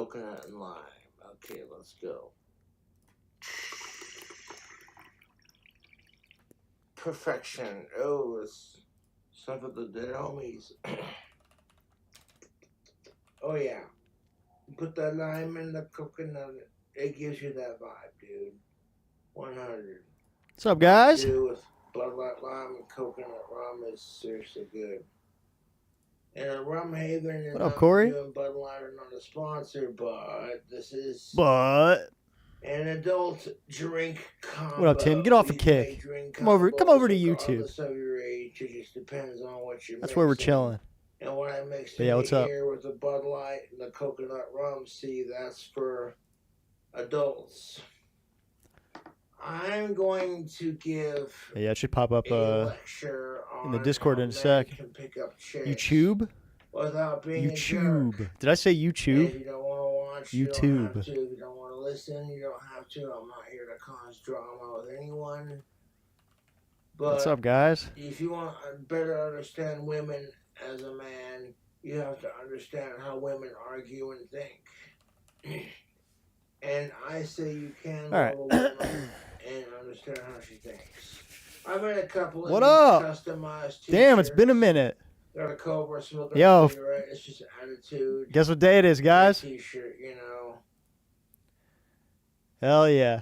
coconut and lime. Okay, let's go. Perfection. Oh, it's stuff of the dead homies. Oh yeah. Put the lime in the coconut. It gives you that vibe, dude. 100. What's up, guys? Do with Bud Light Lime and coconut rum is seriously good. And Rum Haven is What up, not Corey? doing Bud Light or not a sponsor, but this is But an adult drink combo. what up, Tim? Get off a You can make kick. drink Come over combos to YouTube. regardless of your age. It just depends on what you're That's mixing. where we're chilling. And what I mixed But yeah, in what's up? here with the Bud Light and the coconut rum, see, that's for adults. I'm going to give Yeah, it should pop up a lecture in the on Discord how in a men sec. can pick up chicks YouTube? without being a YouTube. jerk. Did I say And YouTube? if you don't want to watch, you don't YouTube. have to. If you don't want to listen, you don't have to. I'm not here to cause drama with anyone. But What's up, guys? if you want to better understand women as a man, you have to understand how women argue and think. And I say you can All right. love a woman and understand how she thinks. I've made a couple of What these up? customized Damn, it's been a t-shirts. minute. Got a Cobra smoking Yo. a cigarette. It's just attitude. Guess what day it is, guys? T-shirt, you know. Hell yeah.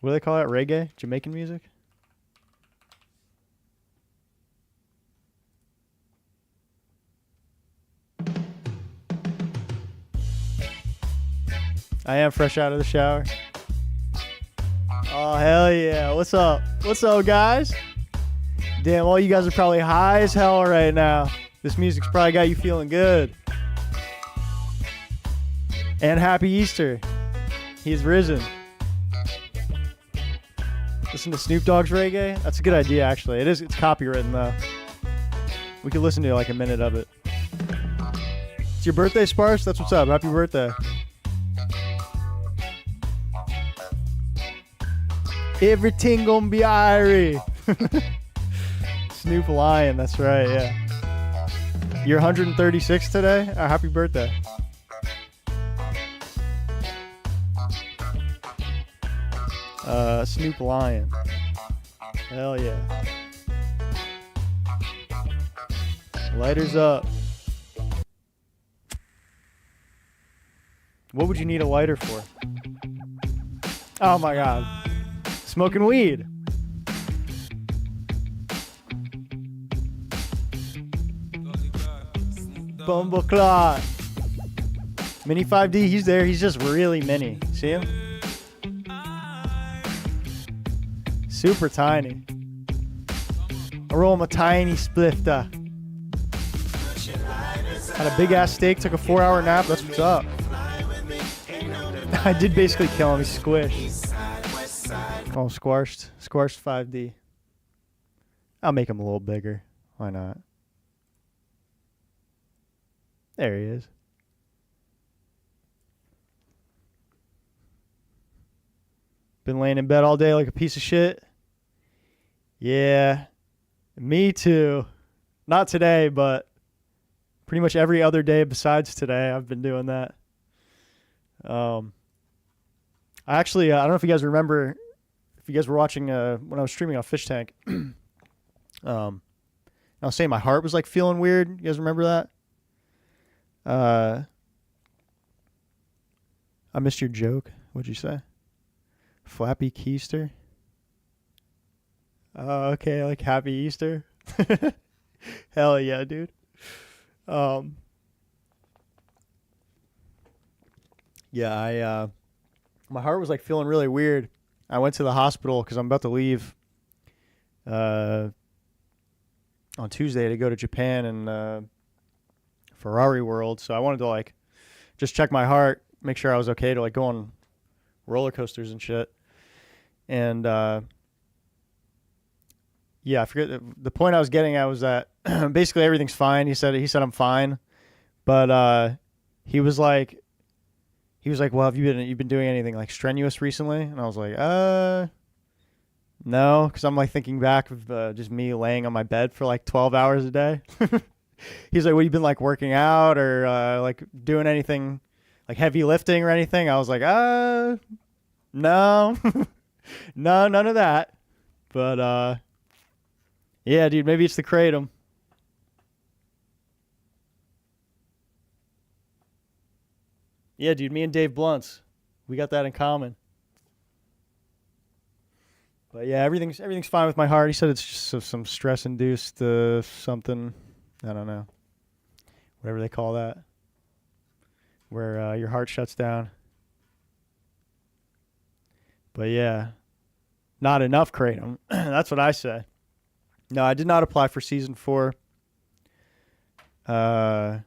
What do they call it? Reggae? Jamaican music? I am fresh out of the shower. Oh, hell yeah. What's up? What's up, guys? Damn, all you guys are probably high as hell right now. This music's probably got you feeling good. And happy Easter. He's risen. Listen to Snoop Dogg's reggae? That's a good idea, actually. It's copywritten, though. We could listen to like a minute of it. It's your birthday, Sparse? That's what's up. Happy birthday. Everything gonna be irie. Snoop Lion, that's right, yeah. You're 136 today? Happy birthday. Snoop Lion. Hell yeah. Lighters up. What would you need a lighter for? Oh my god. Smoking weed. Bumbleclaw. Mini 5D, he's there. He's just really mini. See him? Super tiny. I roll him a tiny splifter. Had a big ass steak, took a 4-hour nap. That's what's up. I did basically kill him. He's squished. Call him squashed. Squashed 5D. I'll make him a little bigger. Why not? There he is. Been laying in bed all day like a piece of shit. Yeah. Me too. Not today, but pretty much every other day besides today, I've been doing that. I actually, I don't know if you guys remember, if you guys were watching when I was streaming on Fish Tank. I was saying my heart was like feeling weird. You guys remember that? I missed your joke. What'd you say? Flappy Keister? Oh, okay, like Happy Easter. Hell yeah, dude. Yeah, my heart was like feeling really weird. I went to the hospital because I'm about to leave on Tuesday to go to Japan and Ferrari World. So I wanted to like just check my heart, make sure I was okay to like go on roller coasters and shit. And yeah, I forget the point I was getting at was that basically everything's fine. He said I'm fine, but he was like, well, have you been doing anything like strenuous recently? And I was like, No, because I'm like thinking back of just me laying on my bed for like 12 hours a day. He's like, "What, you been like working out or like doing anything like heavy lifting or anything?" I was like, no, no, none of that. But yeah, dude, maybe it's the kratom. Yeah, dude, me and Dave Blunts, we got that in common. But yeah, everything's fine with my heart. He said it's just some stress induced something. I don't know, whatever they call that, where your heart shuts down. But yeah, not enough kratom. That's what I say. No, I did not apply for season 4. Yeah,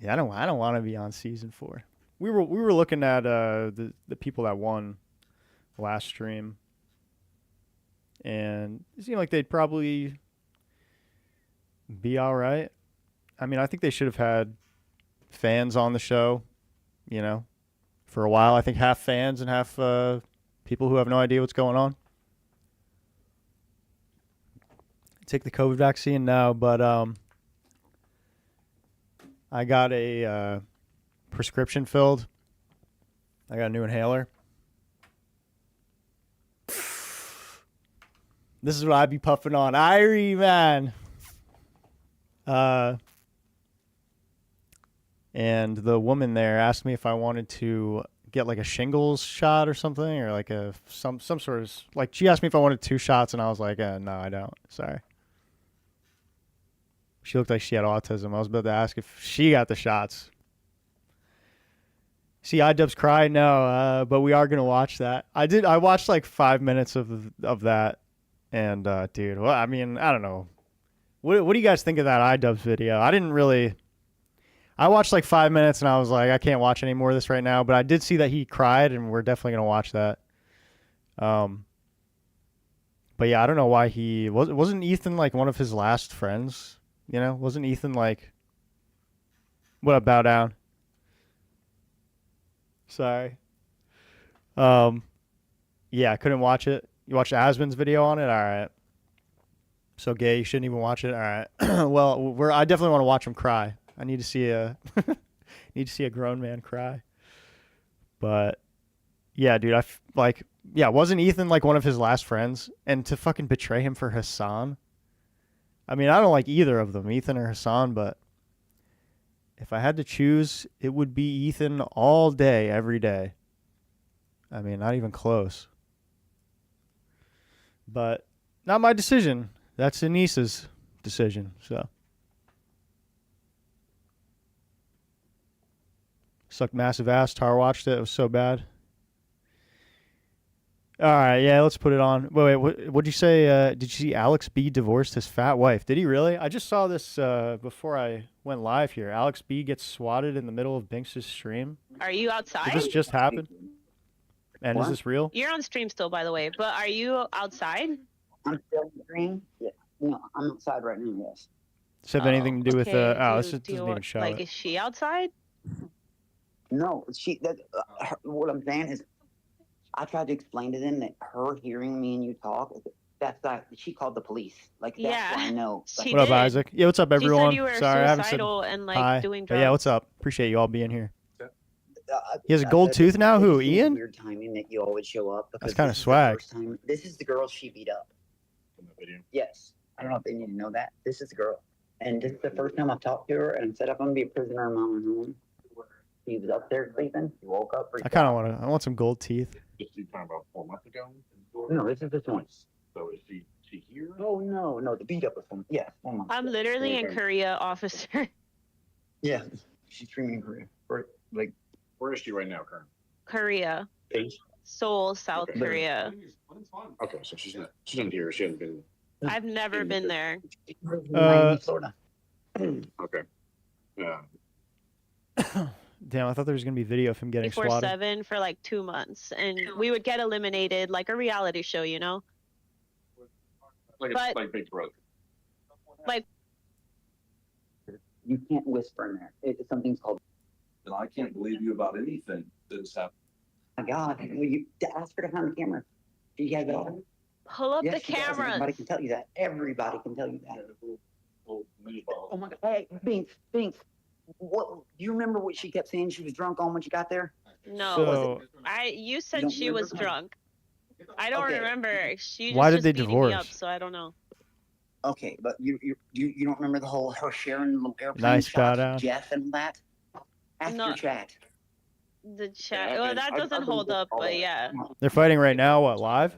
I don't want to be on season 4. We were looking at the people that won last stream, and it seemed like they'd probably be all right. I mean, I think they should have had fans on the show, you know, for a while. I think half fans and half people who have no idea what's going on. Take the COVID vaccine now, but I got a prescription filled. I got a new inhaler. This is what I be puffing on. Irie, man. And the woman there asked me if I wanted to get like a shingles shot or something, or like some sort of, like, she asked me if I wanted 2 shots, and I was like, no, I don't. Sorry. She looked like she had autism. I was about to ask if she got the shots. See iDubbbz cry? No, but we are gonna watch that. I watched like 5 minutes of that, and dude, well, I mean, I don't know. What do you guys think of that iDubbbz video? I watched like 5 minutes, and I was like, I can't watch any more of this right now. But I did see that he cried, and we're definitely gonna watch that. But yeah, I don't know why wasn't Ethan like one of his last friends? You know, wasn't Ethan like, what up, Bow Down? Sorry. Yeah, I couldn't watch it. You watched Asmon's video on it? All right. So gay, you shouldn't even watch it? All right. Well, I definitely want to watch him cry. I need to see a grown man cry. But yeah, dude, wasn't Ethan like one of his last friends? And to fucking betray him for Hassan? I mean, I don't like either of them, Ethan or Hassan, but if I had to choose, it would be Ethan all day, every day. I mean, not even close. But not my decision. That's Anissa's decision, so. Sucked massive ass. Tar watched it. It was so bad. All right, yeah, let's put it on. Wait, what'd you say? Did you see Alex B divorced his fat wife? Did he really? I just saw this before I went live here. Alex B gets swatted in the middle of Binks' stream. Are you outside? Did this just happen? And is this real? You're on stream still, by the way, but are you outside? I'm still on stream? Yeah. No, I'm outside right now, yes. Does it have anything to do with this do doesn't you, even show like, it. is she outside? No, what I'm saying is, I tried to explain to them that her hearing me and you talk, she called the police. Like, that's Yeah. why I know. She What up, did. Isaac? Yeah, what's up, everyone? She said you were Sorry, I haven't said suicidal and like hi. doing But drugs. yeah, what's up? Appreciate you all being here. He has a I gold said tooth now? it Who, seems Ian? Weird timing that you always show up. That's Because kinda this is the swag. first time- This is the girl she beat up. In the video. Yes. I don't know if they need to know that. This is the girl. And this is the first time I've talked to her and said, I'm going to be a prisoner in my own home. He was up there sleeping. He woke up. I want some gold teeth. Just you talking about 4 months ago? No, this is this one. So is she here? Oh, no. The beat up was from, yeah. 1 month I'm ago. literally in Korea, officer. Yeah. She's streaming in Korea. Like, Where is she right now, currently? Korea, Seoul, South Okay. Korea. Okay, so she's not here. She hasn't been. I've never been there. Miami, Florida. Okay. Yeah. Damn, I thought there was going to be video of him getting swatted. 24/7 for like 2 months, and we would get eliminated like a reality show, you know. Like But- like Big Brother. You can't whisper in there. Something's called. And I can't believe you about anything that has happened. My God, you to ask her to find the camera. She has it all. Pull up Yes, the she does, and cameras. everybody can tell you that. Everybody can tell you that. Oh my God! Hey, Binks. What? Do you remember what she kept saying she was drunk on when she got there? No, So you said don't she was remember? drunk. I don't Okay. remember. She Why just did they was beating me up, divorce? so I don't know. Okay, but you don't remember the whole her sharing the little airplane Nice shots shout out. with Jeff and that? After No. chat. The chat. Yeah, Well, and that I doesn't hold believe up, all but that. yeah. they're fighting right now. What, live?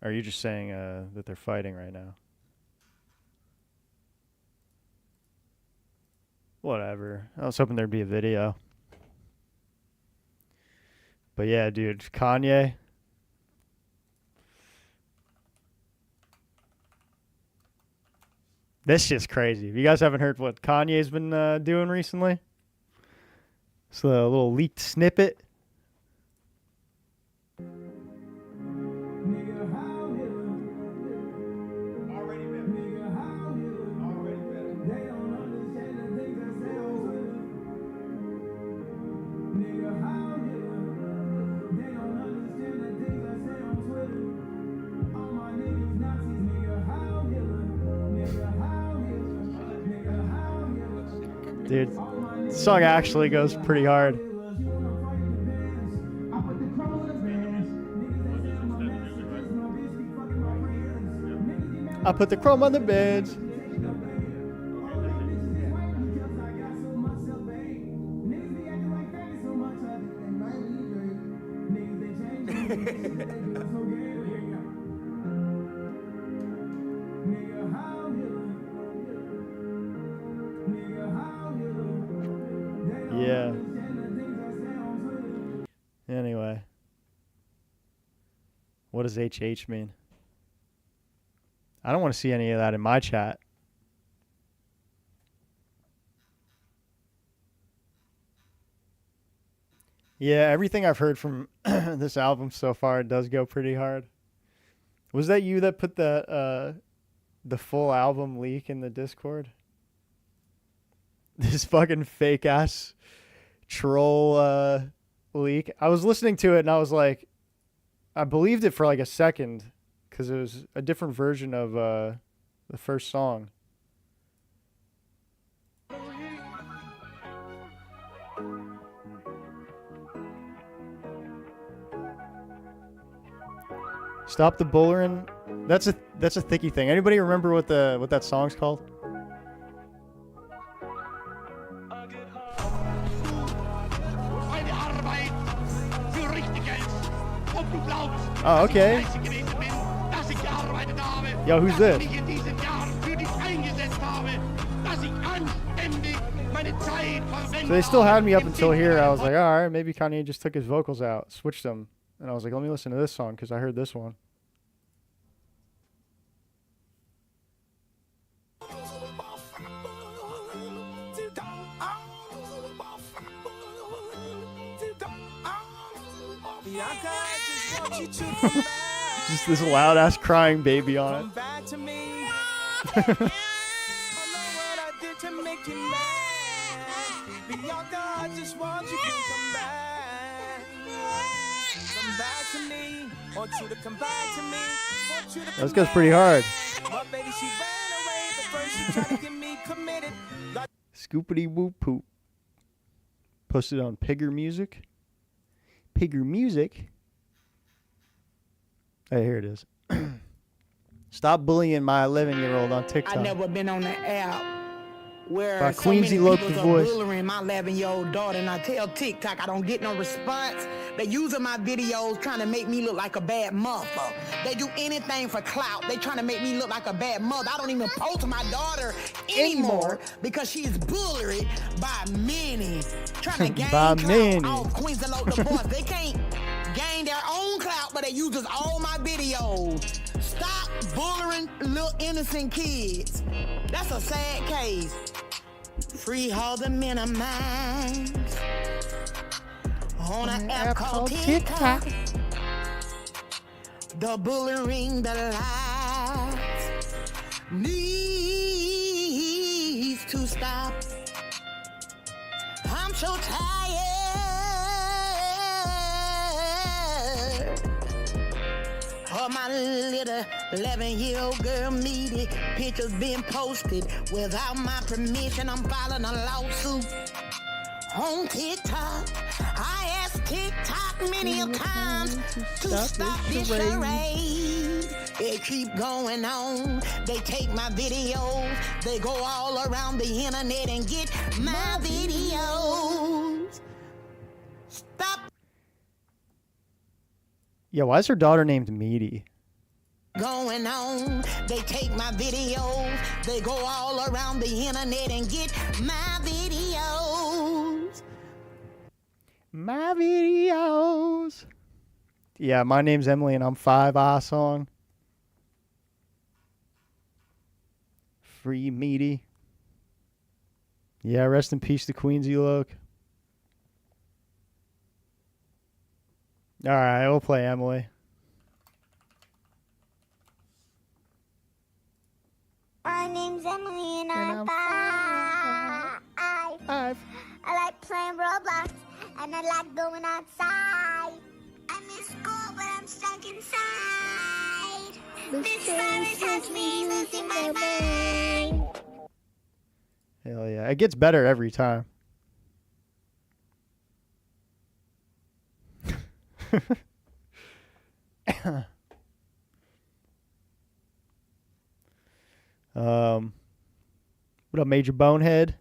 Or are you just saying that they're fighting right now? Whatever. I was hoping there'd be a video. But yeah, dude, Kanye. This shit's crazy. If you guys haven't heard what Kanye's been doing recently, it's a little leaked snippet. Dude, the song actually goes pretty hard. I put the chrome on the beds. Yeah. Anyway. What does HH mean? I don't want to see any of that in my chat. Yeah, everything I've heard from this album so far does go pretty hard. Was that you that put the full album leak in the Discord? This fucking fake ass troll leak. I was listening to it and I was like, I believed it for like a second because it was a different version of the first song. Stop the bullering. That's a thicky thing. Anybody remember what that song's called? Oh, okay. Yo, who's this? So they still had me up until here. I was like, all right, maybe Kanye just took his vocals out, switched them. And I was like, let me listen to this song because I heard this one. Just this loud ass crying baby on it. This goes pretty hard. Scoopity whoop poop. Posted on Pigger Music. Pigger Music. Hey, here it is. Stop bullying my 11-year-old on TikTok. I never been on the app where By so Queensy many Local people Voice. are bullying my 11-year-old daughter, and I tell TikTok I don't get no response. They using my videos trying to make me look like a bad mother. They do anything for clout. They trying to make me look like a bad mother. I don't even post my daughter anymore because she is bullied by many. Trying to gain By clout many. off Queensy Local Voice. They can't gain their own clout, but they uses all my videos. Stop bullying little innocent kids. That's a sad case. Free all the minimize on an app called TikTok. The bullying, the lie. needs to stop. I'm so tired of my little 11-year-old girl meaty pictures being posted without my permission. I'm filing a lawsuit on TikTok. I asked TikTok many a times to stop this charade. It keep going on. They take my videos. They go all around the internet and get my videos. Stop Yeah, why is her daughter named Meaty? going on. They take my videos. They go all around the internet and get my videos. My videos. Yeah, my name's Emily and I'm 5 song. Free Meaty. Yeah, rest in peace to Queensy Look. All right, we'll play Emily. My name's Emily and I'm five. I like playing Roblox and I like going outside. I miss school but I'm stuck inside. This virus has me losing my mind. Hell yeah. It gets better every time. What up, Major Bonehead?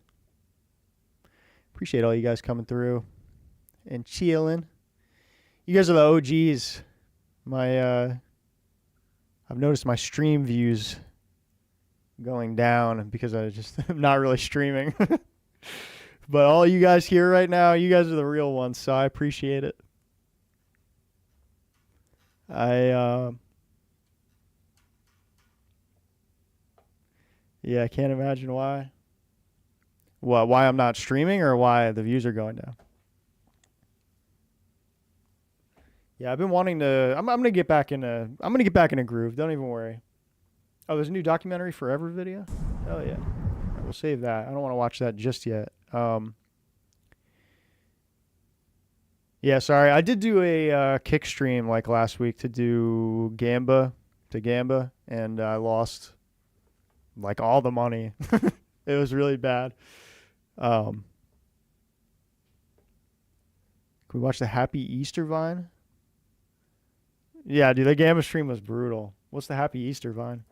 Appreciate all you guys coming through and chilling. You guys are the OGs. I've noticed my stream views going down because I just am not really streaming. But all you guys here right now, you guys are the real ones, so I appreciate it. Yeah, I can't imagine why. What? Why I'm not streaming, or why the views are going down? Yeah, I've been wanting to. I'm gonna get back in a. I'm gonna get back in a groove. Don't even worry. Oh, there's a new documentary Forever video. Hell yeah, we'll save that. I don't want to watch that just yet. Yeah, sorry. I did do a kick stream like last week to do Gamba, and I lost like all the money. It was really bad. Can we watch the Happy Easter Vine? Yeah, dude, the Gamba stream was brutal. What's the Happy Easter Vine?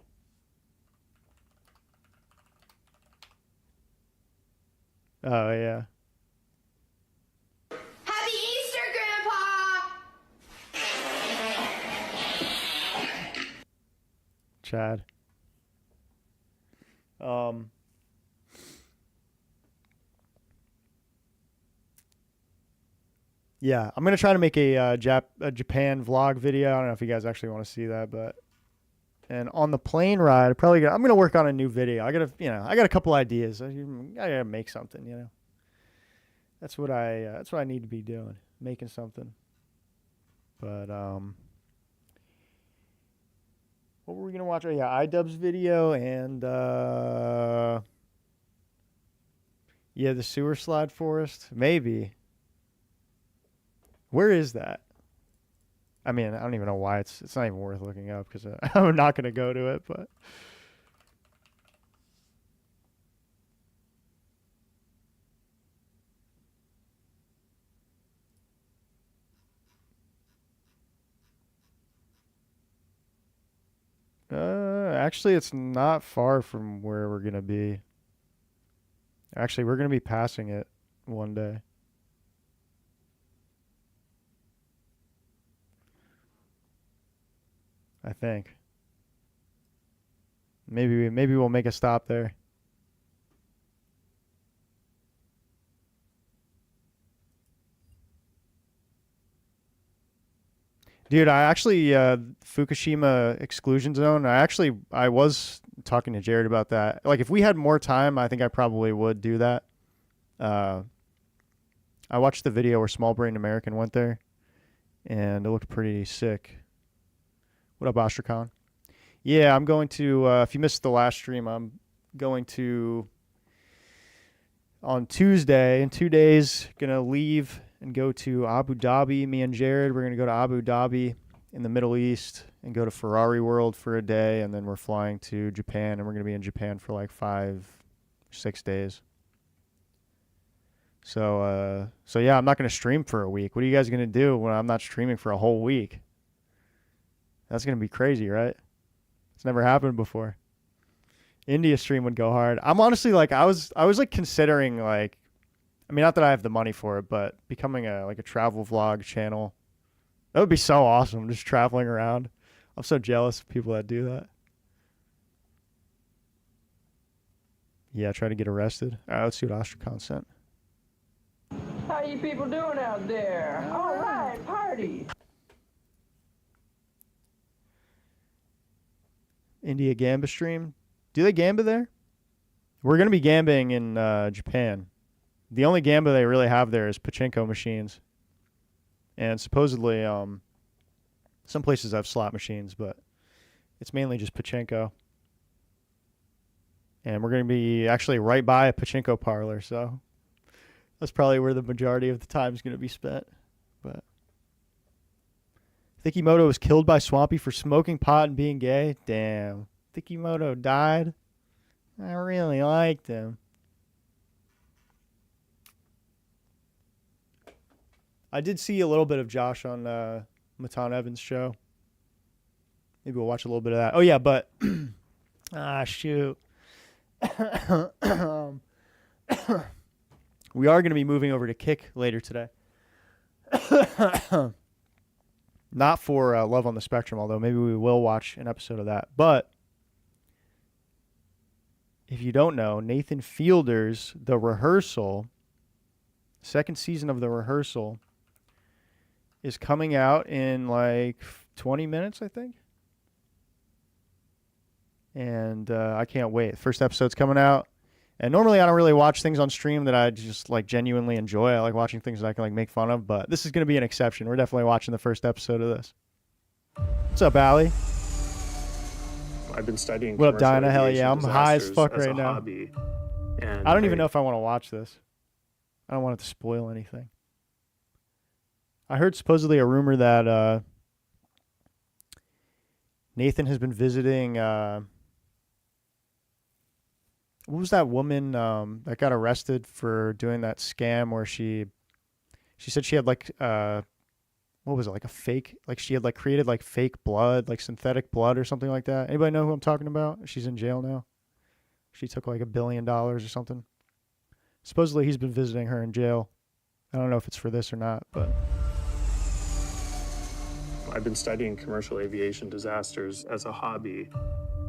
Oh, yeah. Happy Easter, Grandpa! Chad. Yeah, I'm gonna try to make a Japan vlog video. I don't know if you guys actually want to see that, but and on the plane ride, I'm gonna work on a new video. I got a couple ideas. I gotta make something. That's what I need to be doing, making something. But what were we gonna watch? Oh yeah, iDubbbz video and yeah, the sewer slide forest, maybe. Where is that? I mean, I don't even know why it's not even worth looking up because I'm not gonna go to it. But actually, it's not far from where we're gonna be. Actually, we're gonna be passing it one day. I think. Maybe we'll make a stop there. Dude, I actually Fukushima exclusion zone. I was talking to Jared about that. Like, if we had more time, I think I probably would do that. I watched the video where Small Brain American went there, and it looked pretty sick. What up, Astrakhan? Yeah, I'm going to, if you missed the last stream, I'm going to, on Tuesday, in 2 days, going to leave and go to Abu Dhabi. Me and Jared, we're going to go to Abu Dhabi in the Middle East and go to Ferrari World for a day. And then we're flying to Japan, and we're going to be in Japan for like 5-6 days. So yeah, I'm not going to stream for a week. What are you guys going to do when I'm not streaming for a whole week? That's going to be crazy, right? It's never happened before. India stream would go hard. I'm honestly like, I was like considering like, I mean, not that I have the money for it, but becoming a travel vlog channel. That would be so awesome, just traveling around. I'm so jealous of people that do that. Yeah, try to get arrested. All right, let's see what Astrakhan sent. How you people doing out there? All right, party. India Gamba stream. Do they gamba there? We're going to be gambling in Japan. The only gamba they really have there is pachinko machines. And supposedly some places have slot machines, but it's mainly just pachinko. And we're going to be actually right by a pachinko parlor, so that's probably where the majority of the time is going to be spent. But Thikimoto was killed by Swampy for smoking pot and being gay. Damn. Thikimoto died. I really liked him. I did see a little bit of Josh on Matan Evans' show. Maybe we'll watch a little bit of that. Oh, yeah, but... shoot. We are going to be moving over to Kick later today. Not for Love on the Spectrum, although maybe we will watch an episode of that. But if you don't know, Nathan Fielder's The Rehearsal, second season of The Rehearsal, is coming out in like 20 minutes, I think. And I can't wait. First episode's coming out. And normally I don't really watch things on stream that I just like genuinely enjoy. I like watching things that I can like make fun of, but this is going to be an exception. We're definitely watching the first episode of this. What's up, Allie? I've been studying. What up, commercial Dinah? Hell aviation yeah, I'm high as disasters fuck as right a now. hobby, and I don't even know if I want to watch this. I don't want it to spoil anything. I heard supposedly a rumor that Nathan has been visiting... what was that woman that got arrested for doing that scam where she said she had like what was it, like a fake, like she had like created like fake blood, like synthetic blood or something like that. Anybody know who I'm talking about? She's in jail now. She took like $1 billion or something. Supposedly he's been visiting her in jail. I don't know if it's for this or not, but I've been studying commercial aviation disasters as a hobby,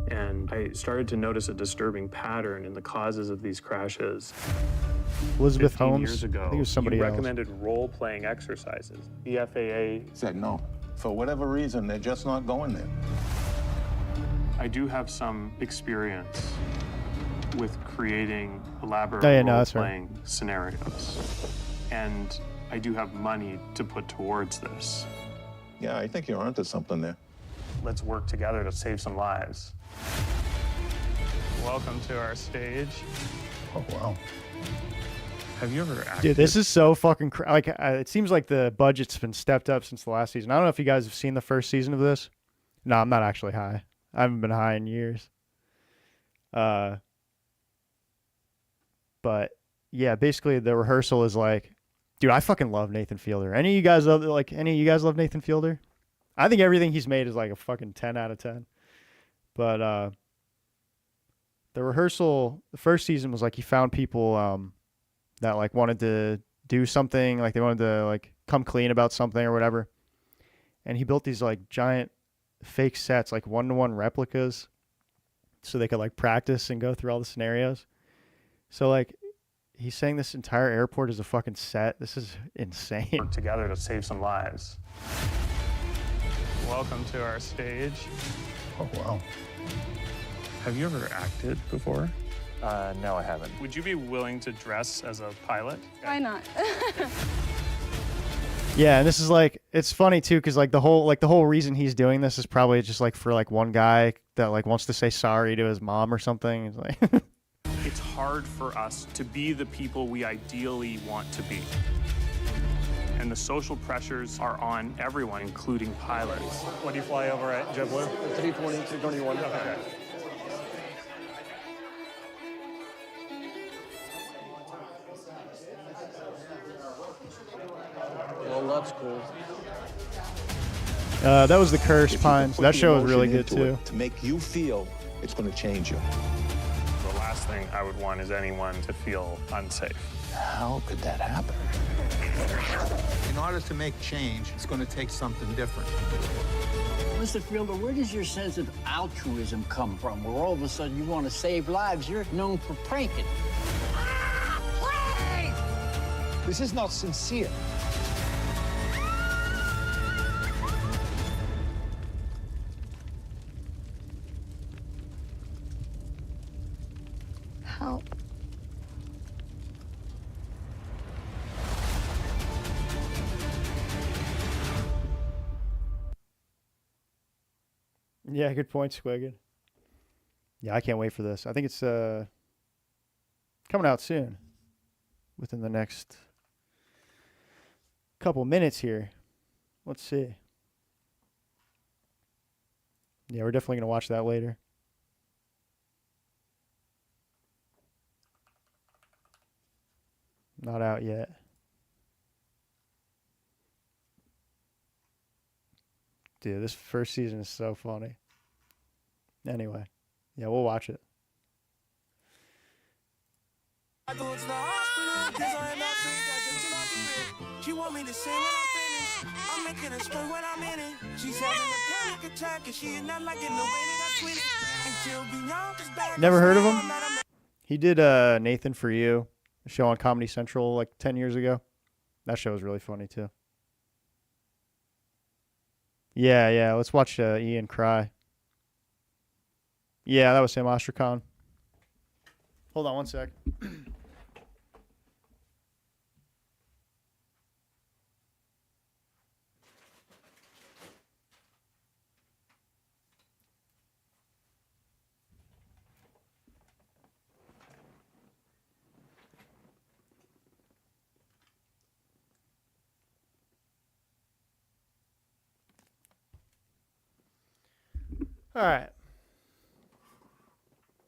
and I started to notice a disturbing pattern in the causes of these crashes. Elizabeth 15 Holmes, years ago, I think it was somebody you else. recommended role-playing exercises. The FAA said no. For whatever reason, they're just not going there. I do have some experience with creating elaborate that's right. role-playing scenarios, and I do have money to put towards this. Yeah, I think you're onto something there. Let's work together to save some lives. Welcome to our stage. Oh, wow. Have you ever acted? Dude, this is so fucking it seems like the budget's been stepped up since the last season. I don't know if you guys have seen the first season of this. No, I'm not actually high. I haven't been high in years. But yeah, basically the rehearsal is like, dude, I fucking love Nathan Fielder. Any of you guys love Nathan Fielder? I think everything he's made is like a fucking 10 out of 10. But the rehearsal, the first season was like he found people that like wanted to do something, like they wanted to like come clean about something or whatever. And he built these like giant fake sets, like 1-to-1 replicas, so they could like practice and go through all the scenarios. So like he's saying this entire airport is a fucking set. This is insane. Work together to save some lives. Welcome to our stage. Oh, wow. Have you ever acted before? No, I haven't. Would you be willing to dress as a pilot? Why not? Yeah, and this is like, it's funny too, because like the whole reason he's doing this is probably just like for like one guy that like wants to say sorry to his mom or something. It's like It's hard for us to be the people we ideally want to be. And the social pressures are on everyone, including pilots. What do you fly over at JetBlue? 320, 321. Okay. Well, that's cool. that was The Curse, If you can Pines. put That the show was really emotion good into too. it to make you feel it's going to change you. The last thing I would want is anyone to feel unsafe. How could that happen? In order to make change, it's going to take something different. Mr. Fielder, where does your sense of altruism come from? Where all of a sudden you want to save lives, you're known for pranking. This is not sincere. Help. Yeah, good point, Squiggen. Yeah, I can't wait for this. I think it's coming out soon, within the next couple minutes here. Let's see. Yeah, we're definitely gonna watch that later. Not out yet. Dude, this first season is so funny. Anyway, yeah, we'll watch it. She want me to sing when I finish. I'm making her spray when I'm in it. She's having a panic attack and she is not liking the way that I twin it. And she'll be young as back. Never heard of him? He did Nathan For You, a show on Comedy Central like 10 years ago. That show was really funny too. Yeah, let's watch Ian cry. Yeah, that was Sam Ostracon. Hold on one sec. All right.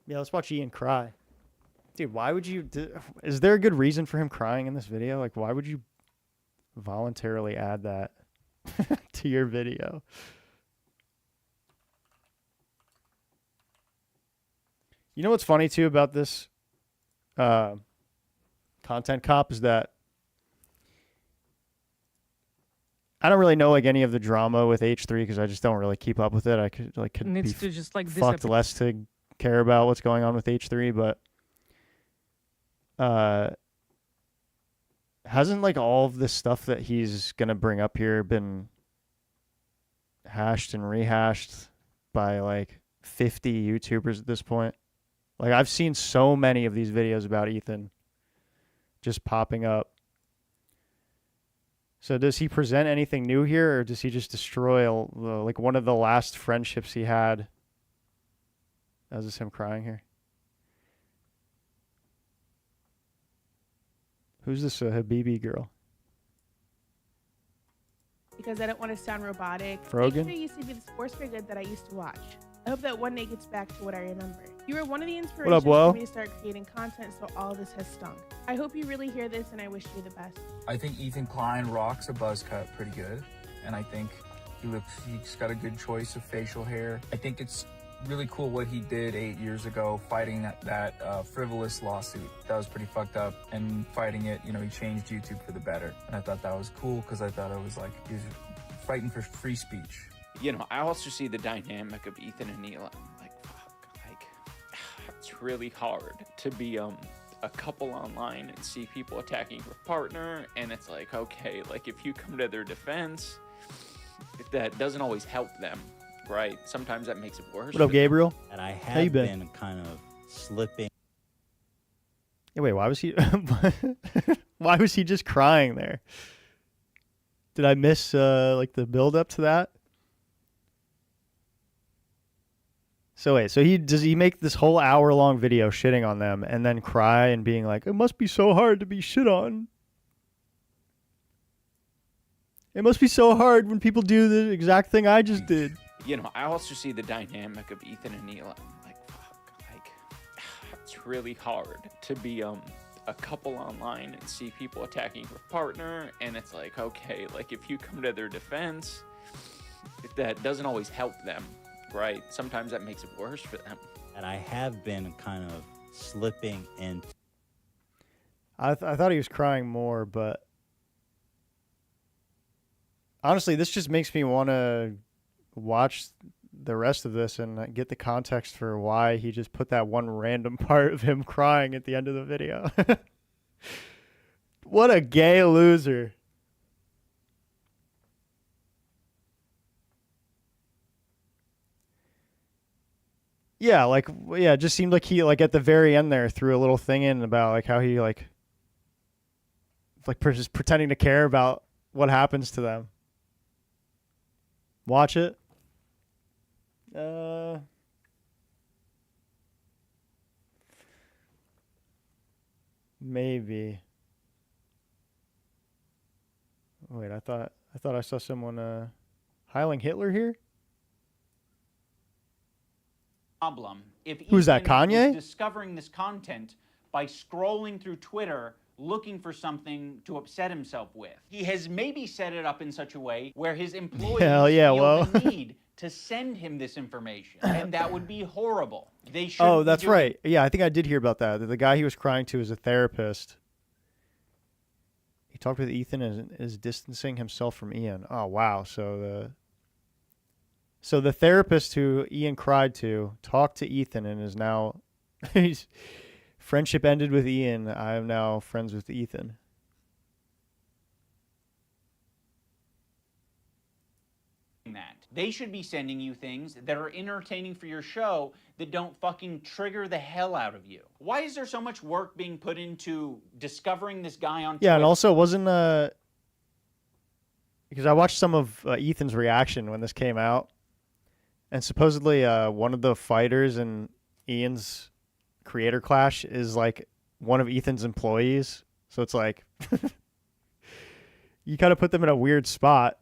Yeah, let's watch Ian cry. Dude, why would you... Is there a good reason for him crying in this video? Like, why would you voluntarily add that to your video? You know what's funny, too, about this Content Cop is that I don't really know like any of the drama with H3 because I just don't really keep up with it. I could Needs be to just like fucked disappear. less to care about what's going on with H3, but hasn't like all of this stuff that he's gonna bring up here been hashed and rehashed by like 50 YouTubers at this point? Like I've seen so many of these videos about Ethan just popping up. So does he present anything new here, or does he just destroy like one of the last friendships he had? Is this him crying here? Who's this Habibi girl? Because I don't want to sound robotic. Frogan? H3 used to be the sports for good that I used to watch. I hope that one day gets back to what I remember. You were one of the What inspirations up, Wo? for me to start creating content, so all this has stunk. I hope you really hear this, and I wish you the best. I think Ethan Klein rocks a buzz cut pretty good, and I think he's got a good choice of facial hair. I think it's really cool what he did 8 years ago, fighting that frivolous lawsuit. That was pretty fucked up, and fighting it, he changed YouTube for the better. And I thought that was cool because I thought it was like he was fighting for free speech. I also see the dynamic of Ethan and Neil. I'm like, fuck, it's really hard to be a couple online and see people attacking your partner, and it's like, okay, like if you come to their defense, that doesn't always help them, right? Sometimes that makes it worse. What up, Gabriel? And I How you have been? been kind of slipping. Yeah, wait, why was he? Why was he just crying there? Did I miss like the build up to that? So wait, so he make this whole hour-long video shitting on them and then cry and being like, it must be so hard to be shit on. It must be so hard when people do the exact thing I just did. You know, I also see the dynamic of Ethan and Neela. I'm like, fuck, like, it's really hard to be a couple online and see people attacking your partner, and it's like, okay, like if you come to their defense, that doesn't always help them, right? Sometimes that makes it worse for them. And I have been kind of slipping in. I thought he was crying more, but honestly, this just makes me want to watch the rest of this and get the context for why he just put that one random part of him crying at the end of the video. What a gay loser. Yeah, like, yeah, it just seemed like he, like, at the very end there, threw a little thing in about, like, how he, like just pretending to care about what happens to them. Watch it. Maybe. Wait, I thought I saw someone Heiling Hitler here. Problem. If Who's that, Ethan Kanye? was discovering this content by scrolling through Twitter, looking for something to upset himself with. He has maybe set it up in such a way where his employees Hell yeah, feel well. the need to send him this information, and that would be horrible. They should. Oh, that's right. Yeah, I think I did hear about that. The guy he was crying to is a therapist. He talked with Ethan and is distancing himself from Ian. Oh, wow. So the therapist who Ian cried to talked to Ethan and is now friendship ended with Ian. I am now friends with Ethan. That. They should be sending you things that are entertaining for your show that don't fucking trigger the hell out of you. Why is there so much work being put into discovering this guy on Yeah, Twitter? and also wasn't because I watched some of Ethan's reaction when this came out, and supposedly one of the fighters in Ian's Creator Clash is like one of Ethan's employees, so it's like you kind of put them in a weird spot.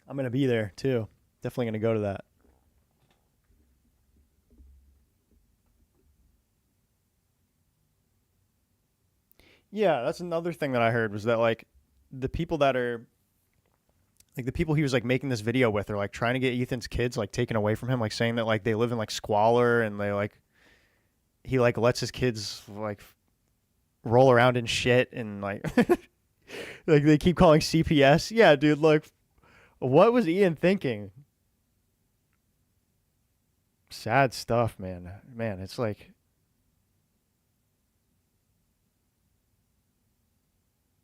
I'm going to be there, too. Definitely going to go to that. Yeah, that's another thing that I heard was that, like, the people that are, like, the people he was, like, making this video with are, like, trying to get Ethan's kids, like, taken away from him, like, saying that, like, they live in, like, squalor and they, like, he, like, lets his kids, like, roll around in shit and, like, like, they keep calling CPS. Yeah, dude, like, what was Ian thinking? Sad stuff, man. Man, it's like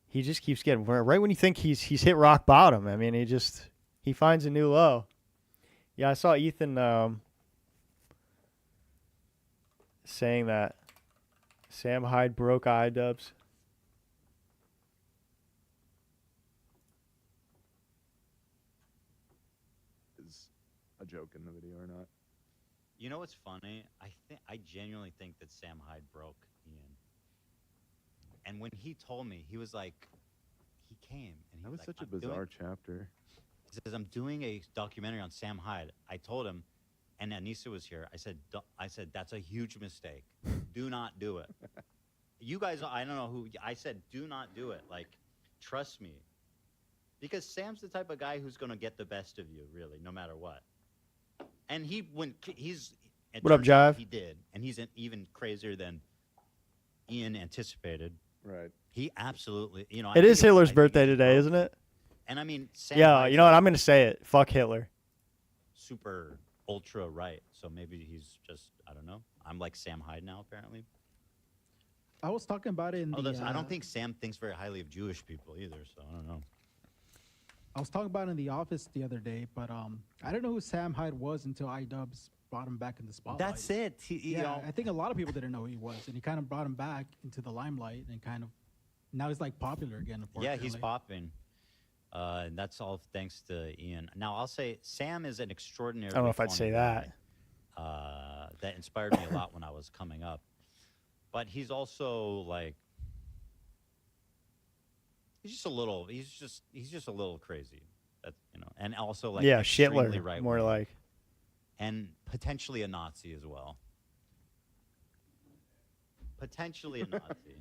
he just keeps getting right when you think he's hit rock bottom. I mean, he finds a new low. Yeah, I saw Ethan saying that Sam Hyde broke iDubbbz. A joke in the video or not? You know what's funny? I genuinely think that Sam Hyde broke Ian. And when he told me, he was like, he came and he That was like, such a bizarre chapter. He says, I'm doing a documentary on Sam Hyde. I told him, and Anissa was here. I said, that's a huge mistake. Do not do it. You guys, I don't know who. I said, do not do it. Like, trust me, because Sam's the type of guy who's gonna get the best of you, really, no matter what. And he's What up, Jive? He did, and he's even crazier than Ian anticipated. Right. He absolutely, you know. It is Hitler's birthday today, isn't it? And I mean, Sam Yeah, Hyde's you know what? I'm going to say it. Fuck Hitler. super ultra right. So maybe he's just, I don't know. I'm like Sam Hyde now, apparently. I was talking about it in the. I don't think Sam thinks very highly of Jewish people either, so I don't know. I was talking about it in the office the other day, but I don't know who Sam Hyde was until iDubbbz brought him back in the spotlight. That's it. You Yeah, know, I think a lot of people didn't know who he was, and he kind of brought him back into the limelight, and kind of now he's like popular again. yeah, he's unfortunately. popping. And that's all thanks to Ian. Now, I'll say Sam is an extraordinary. I don't know if I'd say that. That inspired me a lot when I was coming up. But he's also like, he's just a little crazy. That's, you know, and also like Yeah, extremely Shitler, right more like. and potentially a Nazi as well. Potentially a Nazi.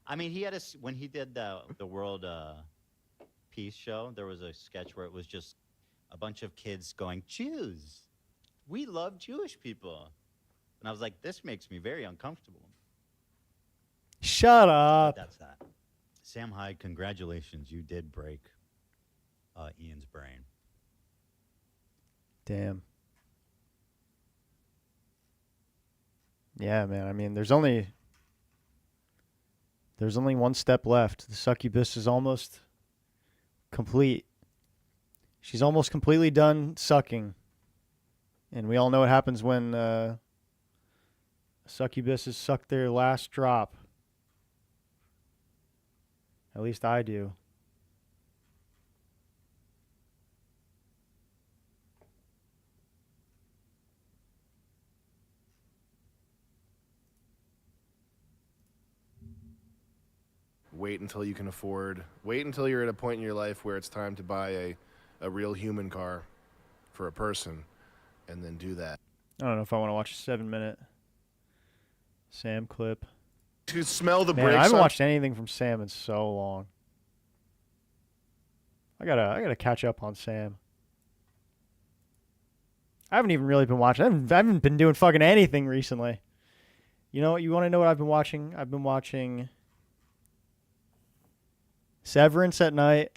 I mean, he had when he did the World Peace show, there was a sketch where it was just a bunch of kids going, Jews, we love Jewish people. And I was like, this makes me very uncomfortable. Shut But up. that's that. Sam Hyde, congratulations. You did break Ian's brain. Damn. Yeah, man. I mean, there's only one step left. The succubus is almost complete. She's almost completely done sucking. And we all know what happens when succubuses suck their last drop. At least I do. Wait until you can afford. Wait until you're at a point in your life where it's time to buy a real human car for a person, and then do that. I don't know if I want to watch a 7-minute Sam clip. To smell the Man, brakes. I haven't on- watched anything from Sam in so long. I gotta catch up on Sam. I haven't even really been watching. I haven't been doing fucking anything recently. You know what? You want to know what I've been watching? I've been watching Severance at night.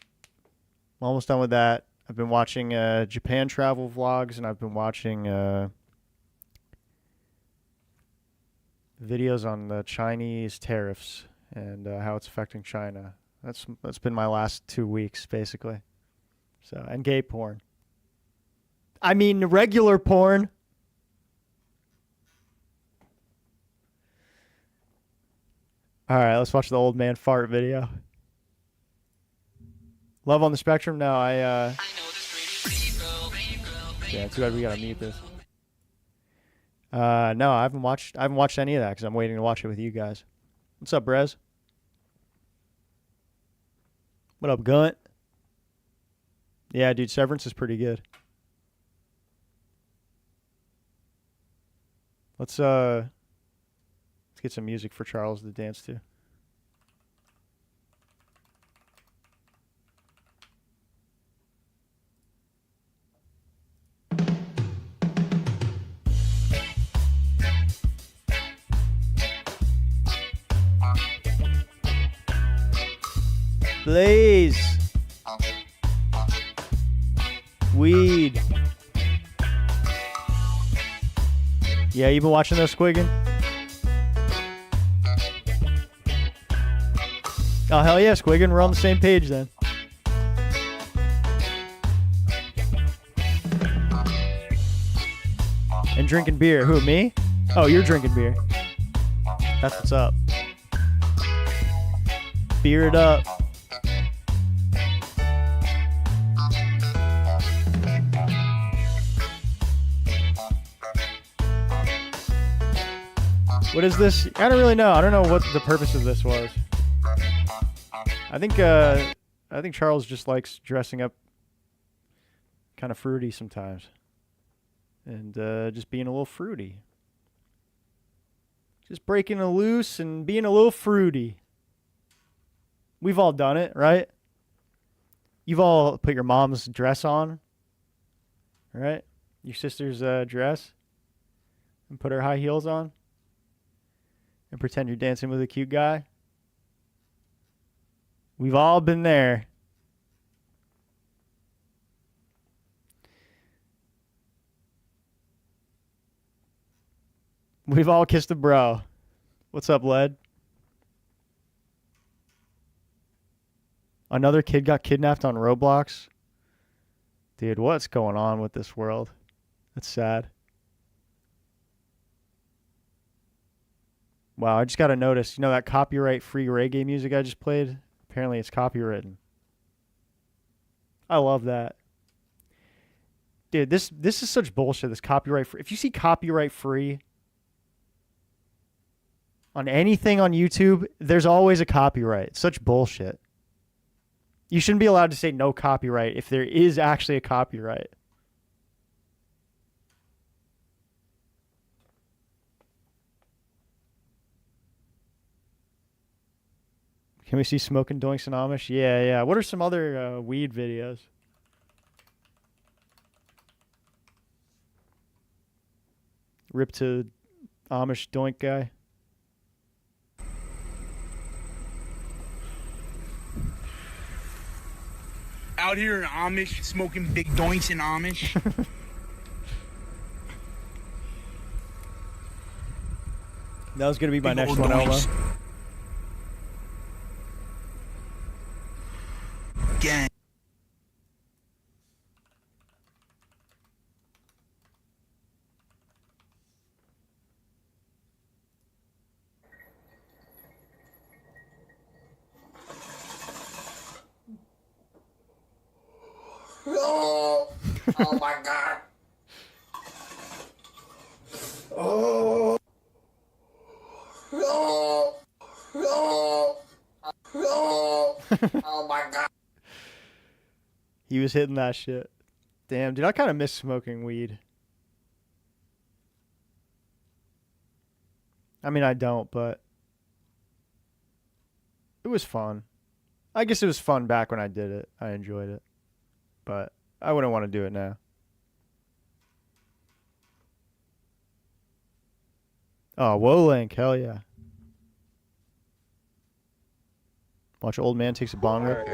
I'm almost done with that. I've been watching Japan travel vlogs, and I've been watching videos on the Chinese tariffs and how it's affecting China. That's been my last 2 weeks, basically. So, and gay porn. I mean, regular porn. All right, let's watch the old man fart video. Love on the Spectrum? No, yeah, too bad we gotta mute this. No, I haven't watched any of that because I'm waiting to watch it with you guys. What's up, Brez? What up, Gunt? Yeah, dude, Severance is pretty good. Let's get some music for Charles to dance to. Blaze. Weed. Yeah, you been watching those, Squiggin? Oh, hell yeah, Squiggin. We're on the same page then. And drinking beer. Who, me? Oh, you're drinking beer. That's what's up. Beer it up. What is this? I don't really know. I don't know what the purpose of this was. I think Charles just likes dressing up kind of fruity sometimes. And just being a little fruity. Just breaking it loose and being a little fruity. We've all done it, right? You've all put your mom's dress on, right? Your sister's dress. And put her high heels on. And pretend you're dancing with a cute guy. We've all been there. We've all kissed a bro. What's up, Led? Another kid got kidnapped on Roblox. Dude, what's going on with this world? That's sad. Wow, I just got to notice. You know that copyright-free reggae music I just played? Apparently it's copywritten. I love that. Dude, this is such bullshit, this copyright-free. If you see copyright-free on anything on YouTube, there's always a copyright. It's such bullshit. You shouldn't be allowed to say no copyright if there is actually a copyright. Can we see Smoking Doinks and Amish? Yeah, yeah. What are some other weed videos? Rip to Amish Doink guy. Out here in Amish, smoking big doinks in Amish. That was going to be my Big next old one, Elmo. doinks. Gang. Oh, oh my God. Oh. Oh. Oh. Oh. Oh my God. He was hitting that shit. Damn, dude, I kind of miss smoking weed. I mean, I don't, but it was fun. I guess it was fun back when I did it. I enjoyed it. But I wouldn't want to do it now. Oh, Wolink, hell yeah. Watch old man takes a bong rip.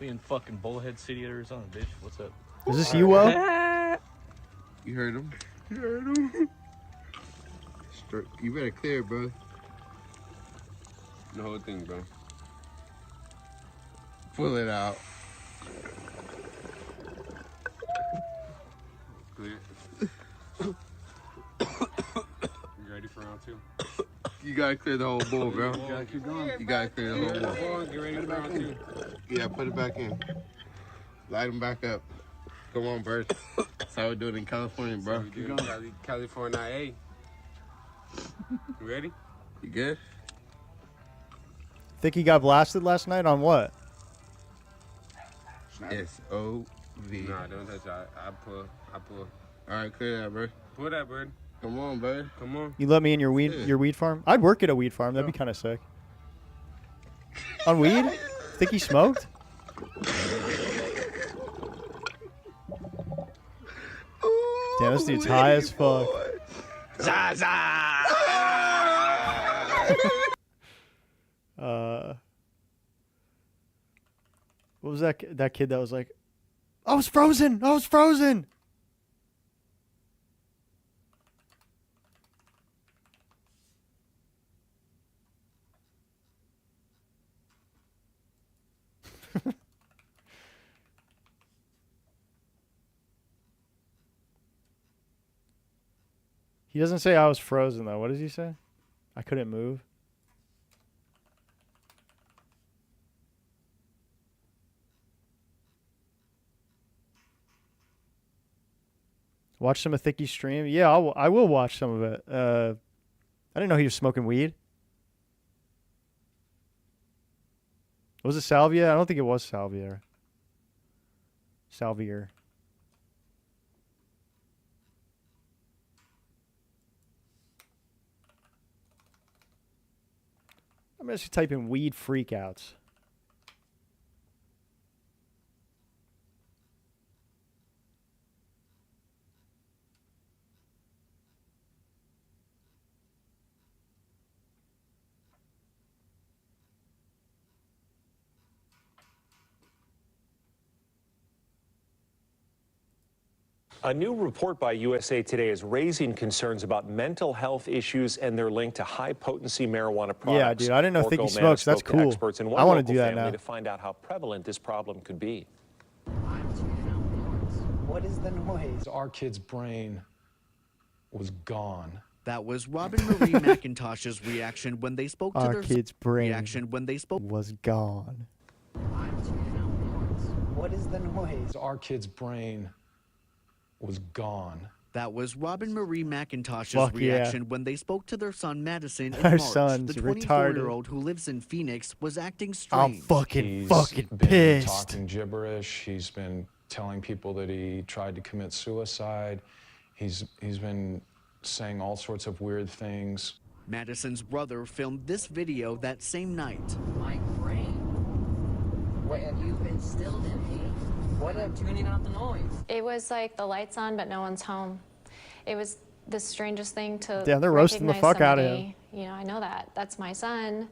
We in fucking Bullhead City, Arizona, bitch. What's up? Is this you, Wo? You heard him. You heard him. You better clear it, bro. The whole thing, bro. Pull it out. Clear. You ready for round two? You gotta clear the whole bowl, bro. You gotta keep going. You gotta clear the whole bowl. Get ready for round two. Yeah, put it back in. Light them back up. Come on, Bert. That's how we do it in California, bro. We do California, A. You ready? You good? Think he got blasted last night on what? S-O-V. Nah, don't touch that. I pull. All right, clear that, bro. Pull that, bird. Come on, bud. Come on. You let me in your weed farm? I'd work at a weed farm. That'd be kind of sick. On weed? Think he smoked? Damn, this dude's high as fuck. Zaza! What was that kid that was like, I was frozen! I was frozen! He doesn't say I was frozen, though. What does he say? I couldn't move. Watch some of Thicky's stream? Yeah, I will watch some of it. I didn't know he was smoking weed. Was it salvia? I don't think it was salvia. Salvier. I'm just type in weed freakouts. A new report by USA Today is raising concerns about mental health issues and their link to high-potency marijuana products. Yeah, dude, I didn't know Mark Thicky O'Mara smokes. That's spoke to cool. experts in one I want to local do that family now. to find out how prevalent this problem could be. What is the noise? Our kid's brain was gone. That was Robin Marie McIntosh's reaction when they spoke to Our their kid's brain reaction when they spoke was gone. What is the noise? Our kid's brain was gone. That was Robin Marie McIntosh's Fuck yeah. reaction when they spoke to their son Madison in Our March. son's The retarded. 24-year-old who lives in Phoenix was acting I'm strange. fucking Been pissed. talking gibberish. He's been telling people that he tried to commit suicide. He's been saying all sorts of weird things. Madison's brother filmed this video that same night. My brain. What have you instilled in me? What I'm tuning out the noise. It was like the lights on, but no one's home. It was the strangest thing to Damn, they're roasting the recognize fuck out of somebody. You know, I know that. That's my son,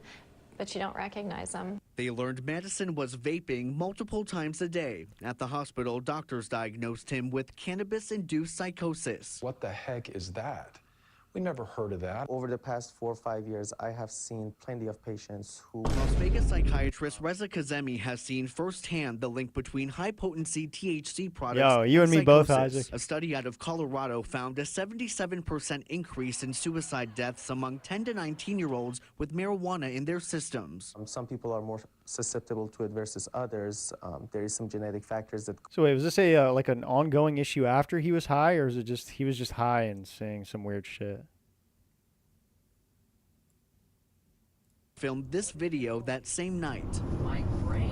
but you don't recognize him. They learned Madison was vaping multiple times a day. At the hospital, doctors diagnosed him with cannabis-induced psychosis. What the heck is that? We never heard of that. Over the past 4 or 5 years, I have seen plenty of patients who... Las Vegas psychiatrist Reza Kazemi has seen firsthand the link between high-potency THC products Yo, you and me both, psychosis. Isaac. A study out of Colorado found a 77% increase in suicide deaths among 10 to 19-year-olds with marijuana in their systems. Some people are more susceptible to it versus others. There is some genetic factors that... So wait, was this a like an ongoing issue after he was high, or is it just he was just high and saying some weird shit? Filmed this video that same night. My brain.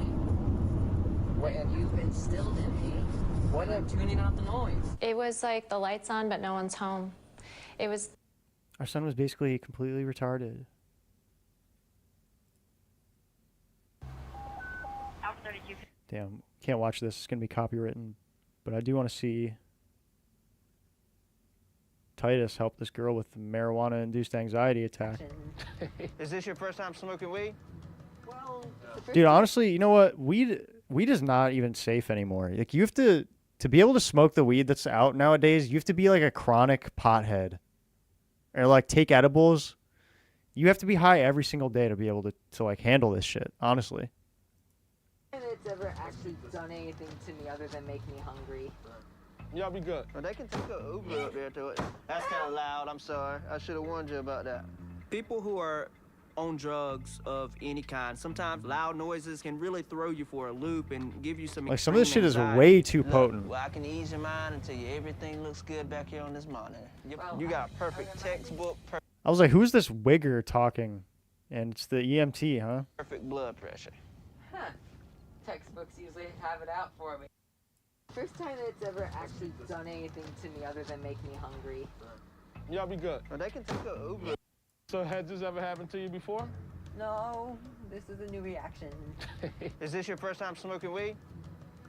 What have you instilled in me? What I'm tuning out the noise. It was like the lights on, but no one's home. It was. Our son was basically completely retarded. Damn, can't watch this. It's gonna be copywritten, but I do want to see Titus help this girl with the marijuana-induced anxiety attack. Is this your first time smoking weed? Dude, honestly, you know what? Weed is not even safe anymore. Like, you have to be able to smoke the weed that's out nowadays, you have to be like a chronic pothead. Or like take edibles. You have to be high every single day to be able to like handle this shit, honestly. It's ever actually done anything to me other than make me hungry. Y'all be good. Well, they can take an Uber up there to it. That's kind of loud. I'm sorry. I should have warned you about that. People who are on drugs of any kind, sometimes loud noises can really throw you for a loop and give you some Like, some of this shit is extreme way anxiety. too Look, potent. well, I can ease your mind and tell you everything looks good back here on this monitor. You got perfect textbook, I was like, who's this wigger talking? And it's the EMT, huh? perfect blood pressure. Huh. Textbooks usually have it out for me. First time that it's ever actually done anything to me other than make me hungry. Y'all be good. Well, they can take an Uber. So has this ever happened to you before? No, this is a new reaction. Is this your first time smoking weed?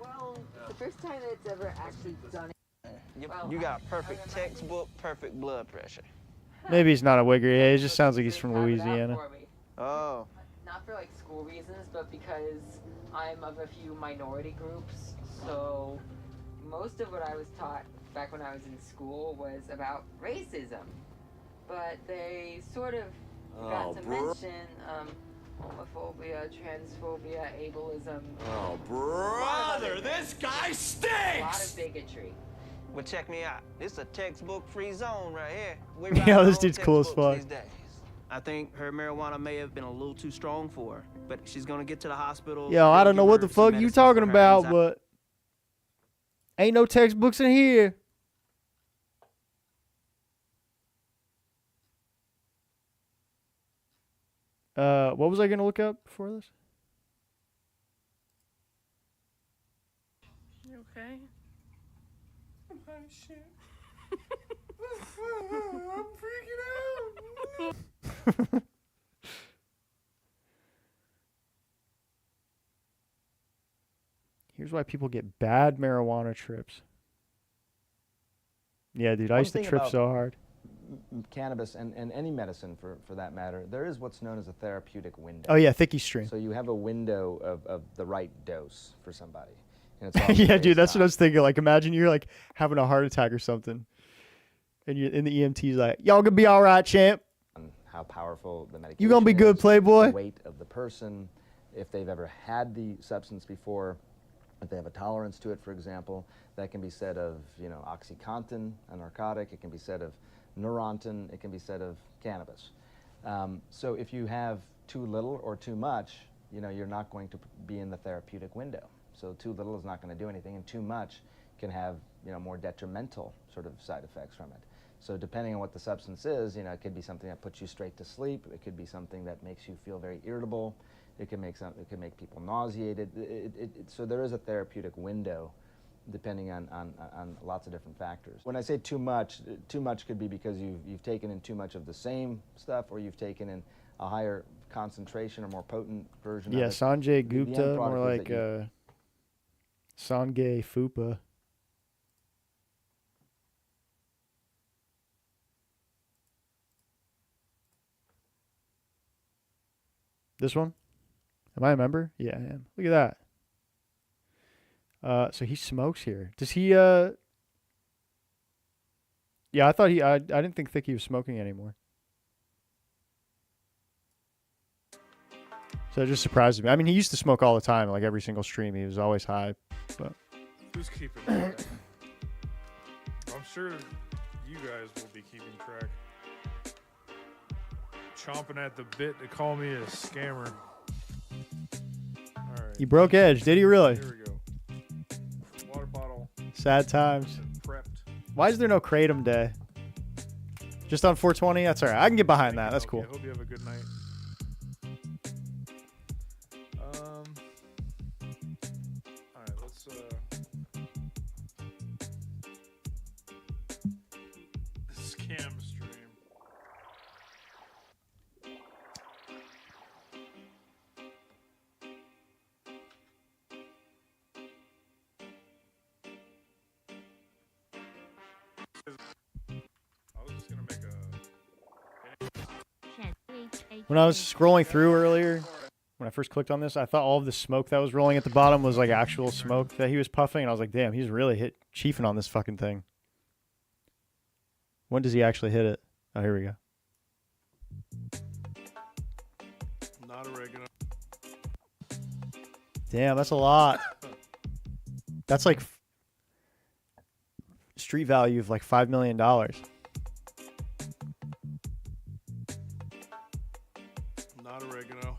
Well, the first time that it's ever actually done You got perfect textbook, perfect blood pressure. Maybe he's not a wigger. Yeah, he just sounds like he's from Louisiana. Oh. Not for like school reasons, but because I'm of a few minority groups. So most of what I was taught back when I was in school was about racism. But they sort of got to mention homophobia, transphobia, ableism. Oh, brother, this guy A lot of bigotry. Well, check me out. This is a textbook-free zone right here. We Yo, write our this own dude's cool as textbooks fuck. these days. I think her marijuana may have been a little too strong for her, but she's gonna get to the hospital. Yo, I They'll don't know give what her the some fuck you medicine talking for her about, anxiety. but ain't no textbooks in here. What was I gonna look up before this? You okay? Oh, shit. I'm freaking out. Here's why people get bad marijuana trips. Yeah, dude, I One used to thing trip about so hard. Cannabis and any medicine for that matter, there is what's known as a therapeutic window. Oh, yeah, Thicky stream. So you have a window of the right dose for somebody. And it's often Yeah, based dude, that's what I on- was thinking. Like, imagine you're like having a heart attack or something, and you in the EMT's like, "Y'all gonna be all right, champ. on how powerful the medication You gonna be good, is, playboy." The weight of the person, if they've ever had the substance before, if they have a tolerance to it, for example. That can be said of, you know, OxyContin, a narcotic. It can be said of Neurontin, it can be said of cannabis. So if you have too little or too much, you're not going to be in the therapeutic window. So too little is not going to do anything, and too much can have more detrimental sort of side effects from it. So depending on what the substance is, it could be something that puts you straight to sleep. It could be something that makes you feel very irritable. It can make people nauseated. So there is a therapeutic window, depending on lots of different factors. When I say too much could be because you've taken in too much of the same stuff, or you've taken in a higher concentration or more potent version. Yeah, of it. Sanjay The end Gupta, product more is like that Sanjay Fupa. This one? Am I a member? Yeah, I am. Look at that. So he smokes here. Does he, Yeah, I thought I didn't think he was smoking anymore. So it just surprised me. I mean, he used to smoke all the time, like every single stream. He was always high, but... Who's keeping track? I'm sure you guys will be keeping track. Chomping at the bit to call me a scammer. All right. He broke edge, did he really? Here we go. Water bottle. Sad times. Prepped. Why is there no Kratom Day? Just on 420? That's all right. I can get behind that. That's cool. I hope you have a good night. All right, let's scam stream. When I was scrolling through earlier, when I first clicked on this, I thought all of the smoke that was rolling at the bottom was like actual smoke that he was puffing, and I was like, damn, he's really chiefing on this fucking thing. When does he actually hit it? Oh, here we go. Not oregano. Damn, that's a lot. That's like street value of like $5 million. Not oregano.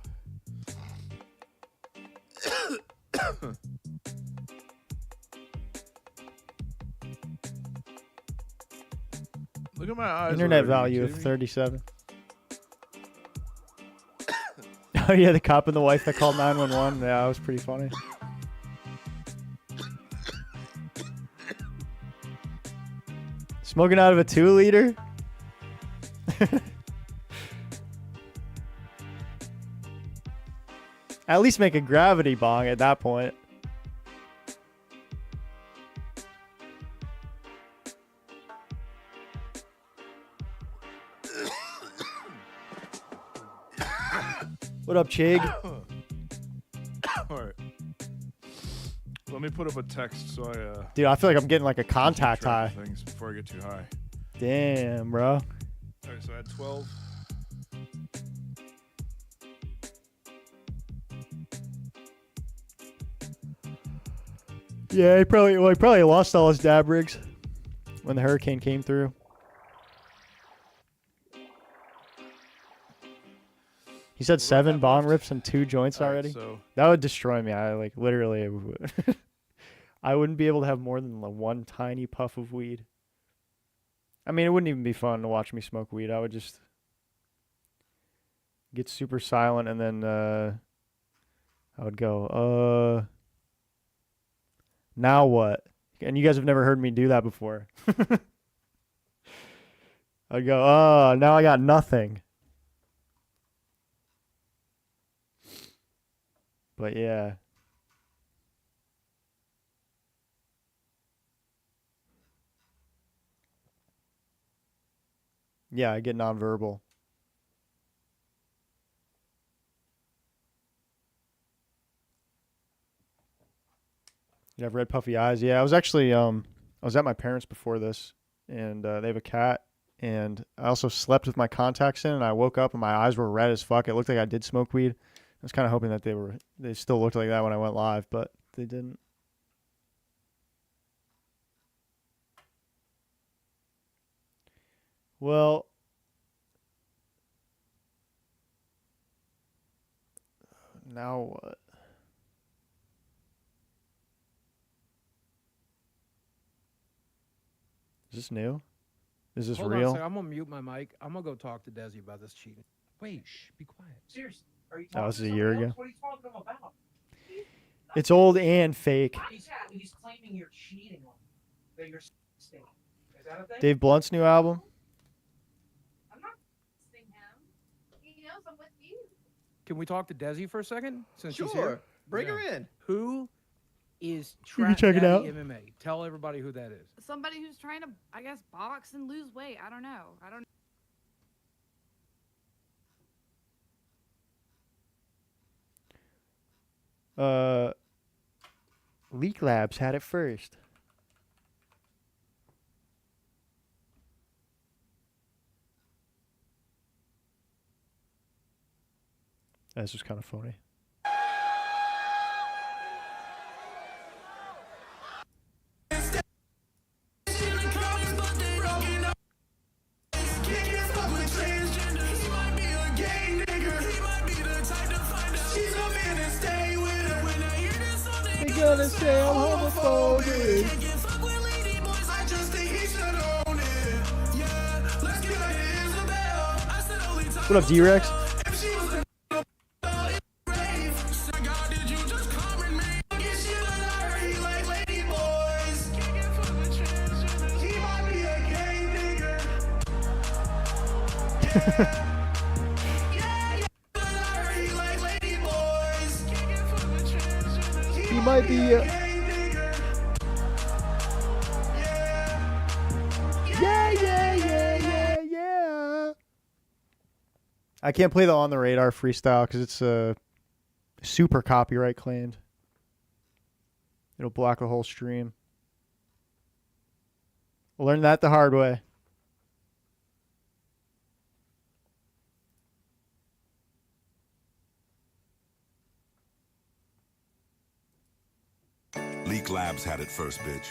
Look at my eyes. Internet already, value you of kidding me? 37. Oh yeah, the cop and the wife that called 911. Yeah, that was pretty funny. Smoking out of a 2-liter? At least make a gravity bong at that point. What up, Chig? All right. Let me put up a text so I. Dude, I feel like I'm getting like a contact keep track high. of things before I get too high. Damn, bro. All right, so I had 12. Yeah, he probably lost all his dab rigs when the hurricane came through. He said 7 bong rips and 2 joints All right, already. so- That would destroy me. I like literally I wouldn't be able to have more than like one tiny puff of weed. I mean, it wouldn't even be fun to watch me smoke weed. I would just get super silent, and then I would go, now what? And you guys have never heard me do that before. I'd go, now I got nothing. But yeah. Yeah, I get nonverbal. You have red puffy eyes. Yeah, I was actually I was at my parents before this, and they have a cat, and I also slept with my contacts in, and I woke up and my eyes were red as fuck. It looked like I did smoke weed. I was kind of hoping that they still looked like that when I went live, but they didn't. Well, now what? Is this new? Is this Hold on a real? second. I'm gonna mute my mic. I'm gonna go talk to Desi about this cheating. Wait, shh, be quiet. Seriously, are you That talking was to a somebody year else? ago. What are you talking to him about? It's old and fake. He's claiming you're cheating on him. That you're sexting. Is that a thing? Dave Blunt's new album. Can we talk to Desi for a second? Since she's Sure. here? Bring her in. Who is You can Trap check it Daddy out. MMA? Tell everybody who that is. Somebody who's trying to, I guess, box and lose weight. I don't know. Leak Labs had it first. That's just kind of funny. They're gonna say I'm homophobic. What up, D-Rex? He might be. Yeah. I can't play the On the Radar freestyle because it's super copyright claimed. It'll block the whole stream. Learned that the hard way. Leak Labs had it first, bitch.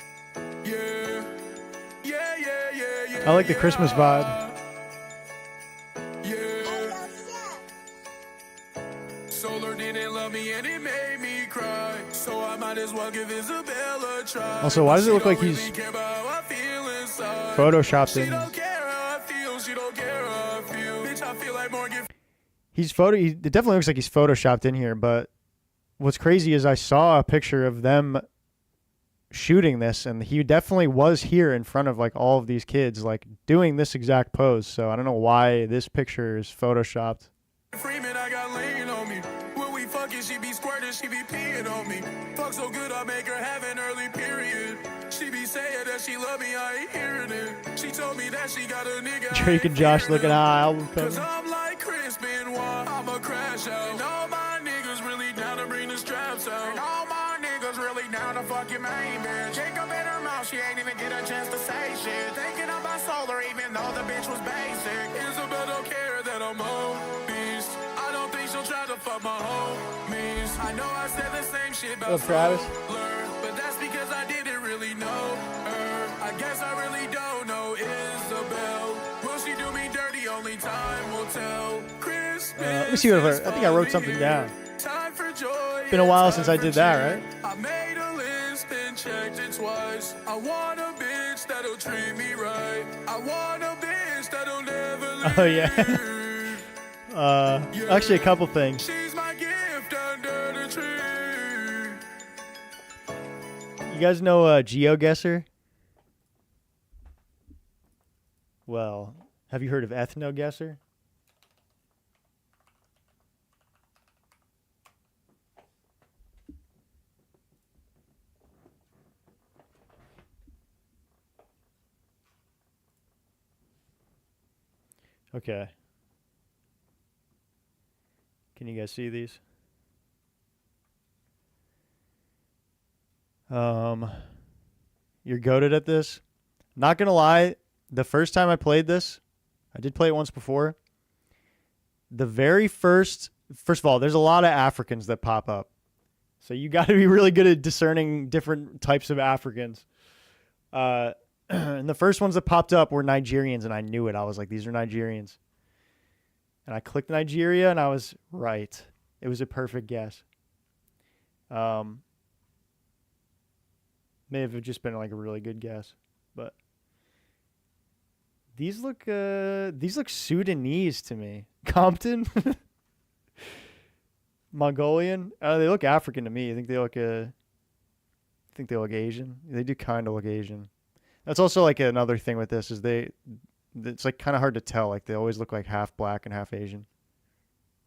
I like the Christmas vibe. Solar didn't love me and it made me cry. So I might as well give Isabella a try. Also, why does it look like he's photoshopped in? It definitely looks like he's photoshopped in here, but what's crazy is I saw a picture of them shooting this, and he definitely was here in front of like all of these kids, like doing this exact pose. So I don't know why this picture is photoshopped. Freeman, I got laying on me. When we fucking, she be squirting, she be peeing on me. Fuck so good, I make her have an early period. She be saying that she love me, I ain't hearing it. She told me that she got a nigga. Drake and Josh looking high album cover. Cause I'm like Chris Benoit, I'm a crash out. And all my niggas really down to bring the straps out. And all my niggas really down to fuck your main bitch. Jacob in her mouth, she ain't even get a chance to say shit. Thinking about Solar even though the bitch was basic. Isabel don't care that I'm obese. I don't think she'll try to fuck my homies. I know I said the same shit about What's up, Travis? Solar, but that's because I didn't really know her. I guess I really don't know Isabel. Will she do me dirty? Only time will tell. Let me see what I think I wrote something down. Time for joy. It's been a while since I did that, right? I made a list and checked it twice. I want a bitch that'll treat me right. I want a bitch that'll never leave. Oh yeah. Actually, a couple things. She's my gift under the tree. You guys know GeoGuessr? Well, have you heard of EthnoGuessr? Okay. Can you guys see these? You're goated at this. Not gonna lie, the first time I played this, I did play it once before. The very first of all, there's a lot of Africans that pop up. So you got to be really good at discerning different types of Africans. And the first ones that popped up were Nigerians, and I knew it. I was like, these are Nigerians. And I clicked Nigeria, and I was right. It was a perfect guess. May have just been like a really good guess, but these look Sudanese to me. Compton, Mongolian. They look African to me. I think they look Asian. They do kind of look Asian. That's also like another thing with this is it's like kind of hard to tell. Like they always look like half black and half Asian.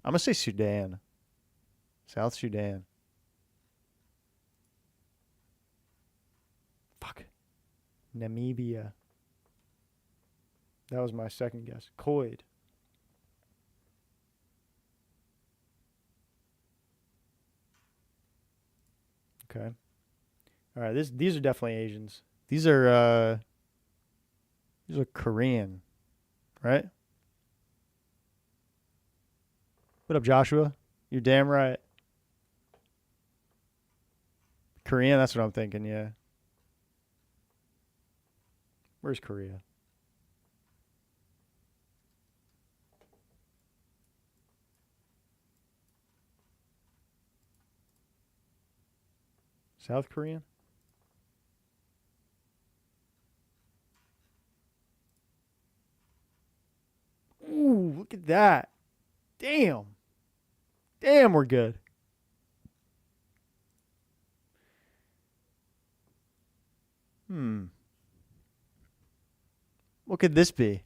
I'm gonna say Sudan, South Sudan. Fuck. Namibia. That was my second guess. Koid. Okay. All right. These are definitely Asians. These are Korean, right? What up, Joshua? You're damn right. Korean. That's what I'm thinking. Yeah. Where's Korea? South Korean? Ooh, look at that. Damn. Damn, we're good. What could this be?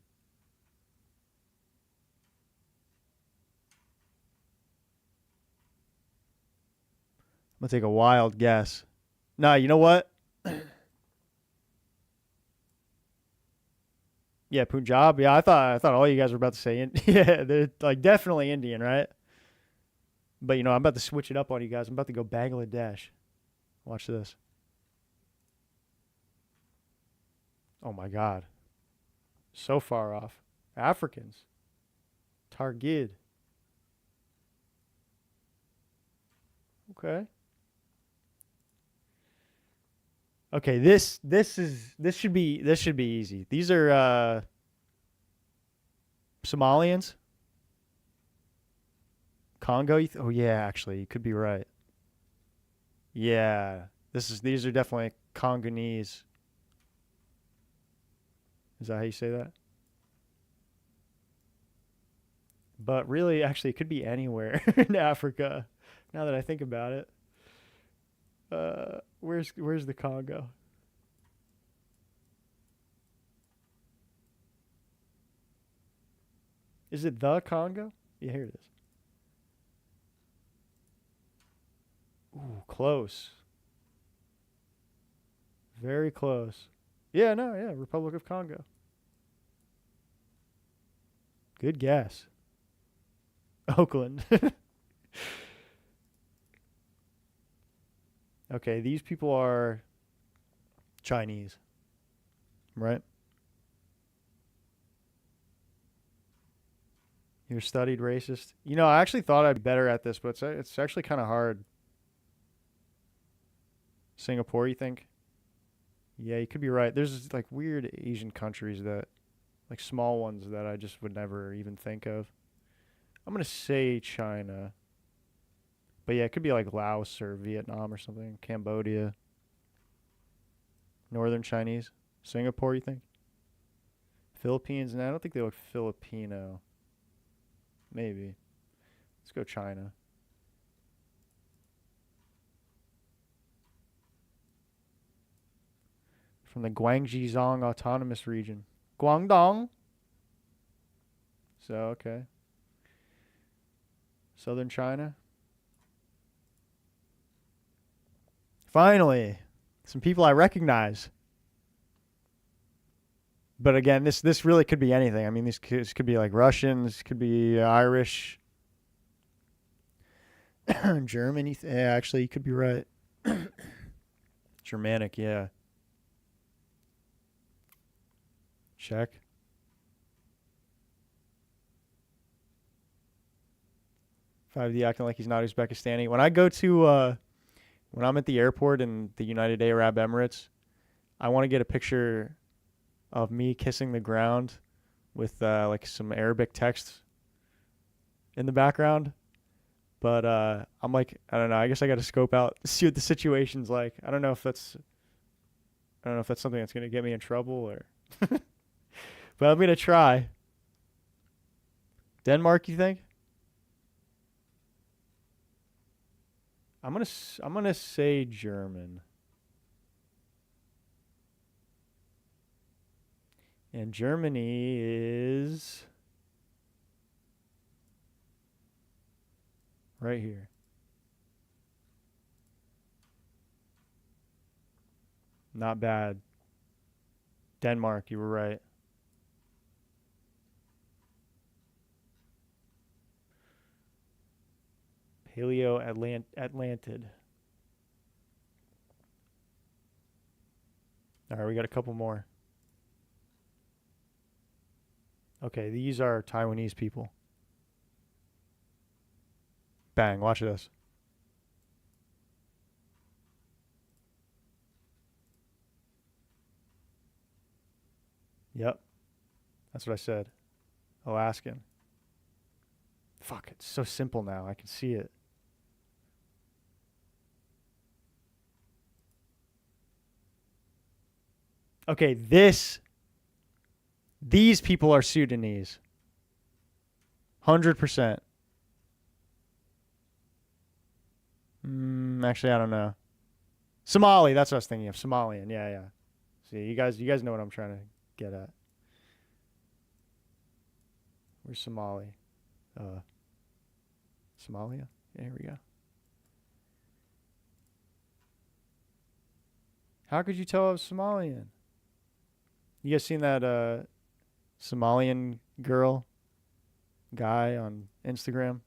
I'm going to take a wild guess. Nah, you know what? Yeah, Punjab. Yeah, I thought all you guys were about to say yeah, they're like definitely Indian, right? But I'm about to switch it up on you guys. I'm about to go Bangladesh. Watch this. Oh my God. So far off. Africans. Targid. Okay. Okay, this should be easy. These are Somalians. Congo. Oh yeah, actually, you could be right. Yeah, these are definitely Congolese. Is that how you say that? But really, actually, it could be anywhere in Africa. Now that I think about it. Where's the Congo? Is it the Congo? Yeah, here it is. Ooh, close. Very close. Yeah, no, yeah, Republic of Congo. Good guess. Oakland. Okay, these people are Chinese, right? You're studied racist. I actually thought I'd be better at this, but it's actually kind of hard. Singapore, you think? Yeah, you could be right. There's like weird Asian countries like small ones that I just would never even think of. I'm going to say China. But yeah, it could be like Laos or Vietnam or something. Cambodia. Northern Chinese. Singapore, you think? Philippines? No, I don't think they look Filipino. Maybe. Let's go China. From the Guangxi Autonomous Region. Guangdong. So, okay. Southern China. Finally, some people I recognize. But again, this really could be anything. I mean, this could be like Russian. This could be Irish. German. Yeah, actually, you could be right. Germanic, yeah. Czech. Five D acting like he's not Uzbekistani. When I go to when I'm at the airport in the United Arab Emirates, I want to get a picture of me kissing the ground with like some Arabic text in the background. But I'm like, I don't know. I guess I got to scope out, see what the situation's like. I don't know if that's something that's gonna get me in trouble or. But I'm gonna try. Denmark, you think? I'm gonna say German. And Germany is right here. Not bad. Denmark, you were right. Atlantid. All right, we got a couple more. Okay, these are Taiwanese people. Bang, watch this. Yep. That's what I said. Alaskan. Fuck, it's so simple now. I can see it. Okay, these people are Sudanese. 100%. Actually, I don't know. Somali, that's what I was thinking of. Somalian, yeah. See, you guys know what I'm trying to get at. Where's Somali? Somalia? Yeah, here we go. How could you tell I was Somalian? You guys seen that Somalian guy on Instagram?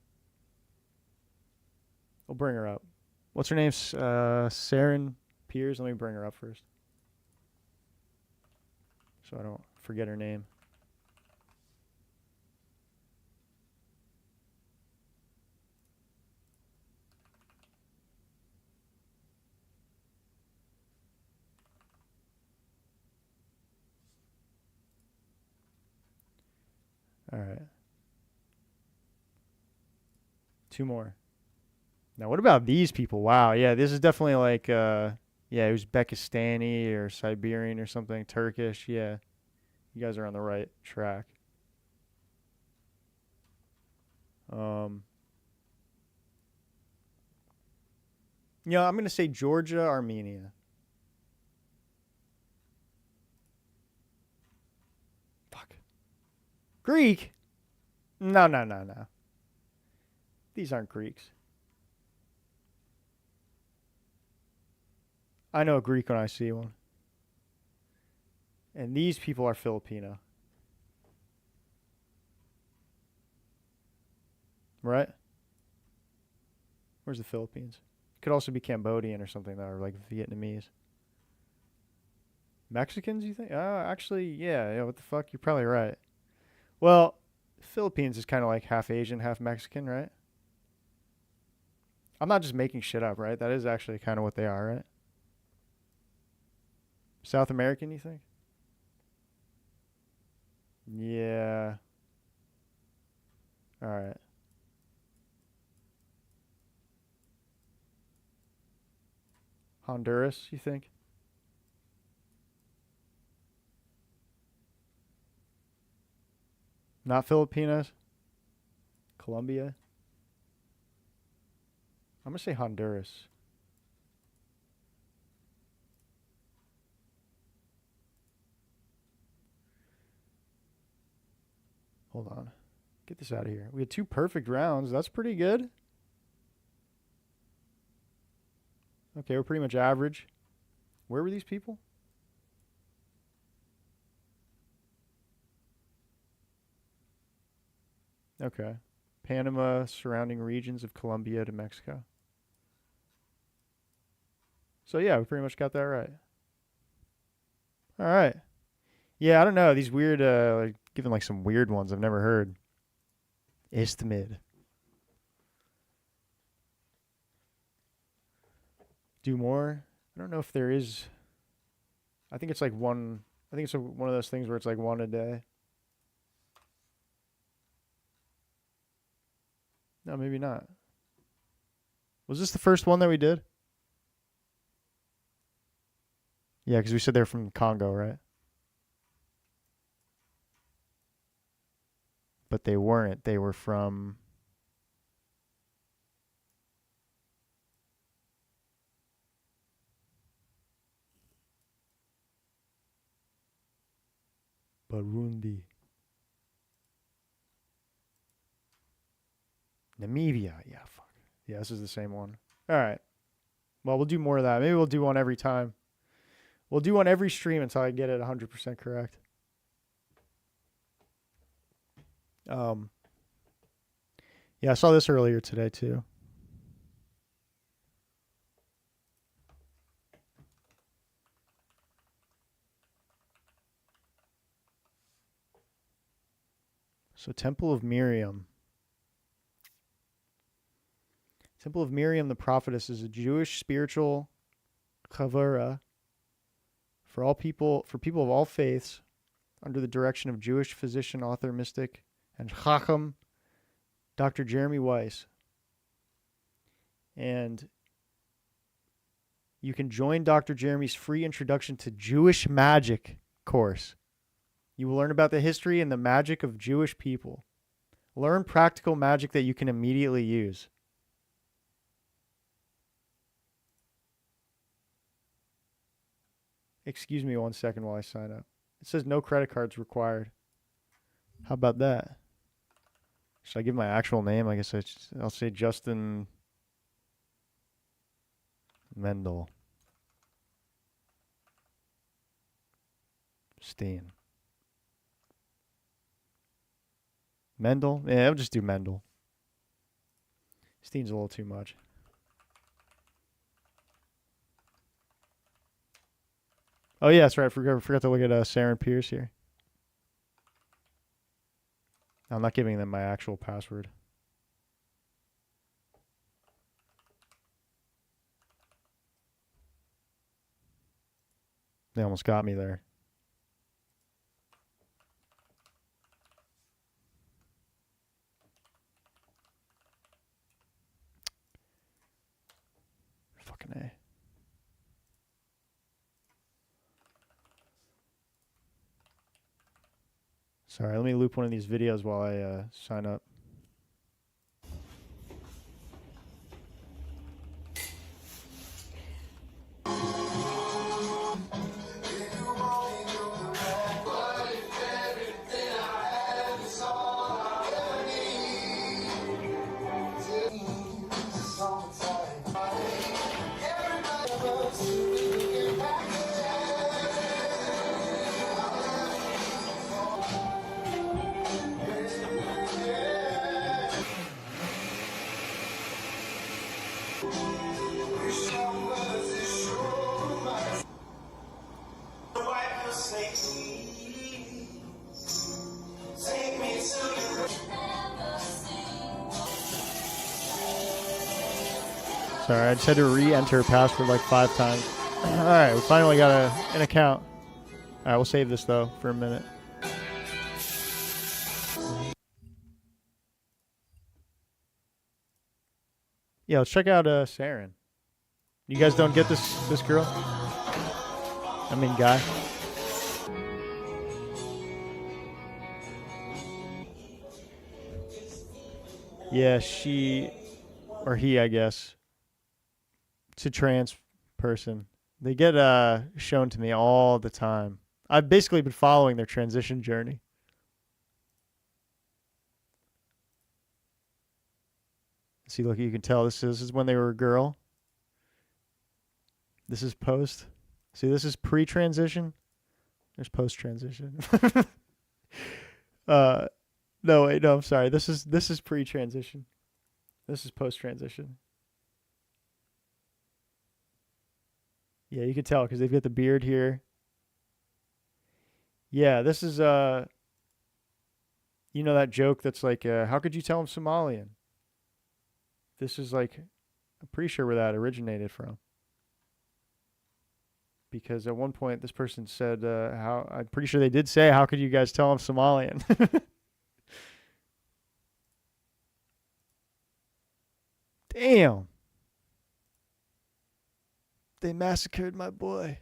We'll bring her up. What's her name? Saren Piers. Let me bring her up first, so I don't forget her name. All right. 2 more. Now, what about these people? Wow, yeah, this is definitely like, Uzbekistani or Siberian or something, Turkish. Yeah, you guys are on the right track. I'm gonna say Georgia, Armenia. Fuck. Greek? No. These aren't Greeks. I know a Greek when I see one. And these people are Filipino. Right? Where's the Philippines? Could also be Cambodian or something, though, or like Vietnamese. Mexicans, you think? Actually, yeah, what the fuck? You're probably right. Well, Philippines is kind of like half Asian, half Mexican, right? I'm not just making shit up, right? That is actually kind of what they are, right? South American, you think? Yeah. All right. Honduras, you think? Not Filipinos? Colombia? I'm going to say Honduras. Hold on. Get this out of here. We had 2 perfect rounds. That's pretty good. Okay, we're pretty much average. Where were these people? Okay. Panama, surrounding regions of Colombia to Mexico. So yeah, we pretty much got that right. All right. Yeah, I don't know. These weird, like, giving like some weird ones I've never heard. Isthmid. Do more? I don't know if there is. I think it's like one I think it's one of those things where it's like one a day. No, maybe not. Was this the first one that we did? Yeah, because we said they're from Congo, right? But they weren't. They were from... Burundi. Namibia. Yeah, fuck. Yeah, this is the same one. All right. Well, we'll do more of that. Maybe we'll do one every time. We'll do one every stream until I get it 100% correct. Yeah, I saw this earlier today too. So Temple of Miriam. Temple of Miriam the prophetess is a Jewish spiritual chavura for people of all faiths, under the direction of Jewish physician, author, mystic, and Chacham, Dr. Jeremy Weiss. And you can join Dr. Jeremy's free introduction to Jewish magic course. You will learn about the history and the magic of Jewish people. Learn practical magic that you can immediately use. Excuse me 1 second while I sign up. It says no credit cards required. How about that? Should I give my actual name? I guess I'll say Justin Mendel Steen. Mendel? Yeah, I'll just do Mendel. Steen's a little too much. Oh, yeah, that's right. I forgot to look at Saren Pierce here. I'm not giving them my actual password. They almost got me there. Fucking A. Sorry, let me loop one of these videos while I sign up. Sorry, I just had to re-enter a password like 5 times. Alright, we finally got an account. Alright, we'll save this though for a minute. Yeah, let's check out Saren. You guys don't get this girl? I mean guy. Yeah, she or he, I guess. It's a trans person. They get shown to me all the time. I've basically been following their transition journey. See, look, you can tell this is when they were a girl. This is post. See, this is pre-transition. There's post-transition. No, wait, no, I'm sorry. This is pre-transition. This is post-transition. Yeah, you can tell because they've got the beard here. Yeah, this is you know that joke that's like, how could you tell I'm Somalian? This is like, I'm pretty sure where that originated from. because at one point this person said, "How?" I'm pretty sure they did say, "How could you guys tell I'm Somalian?" Damn. They massacred my boy.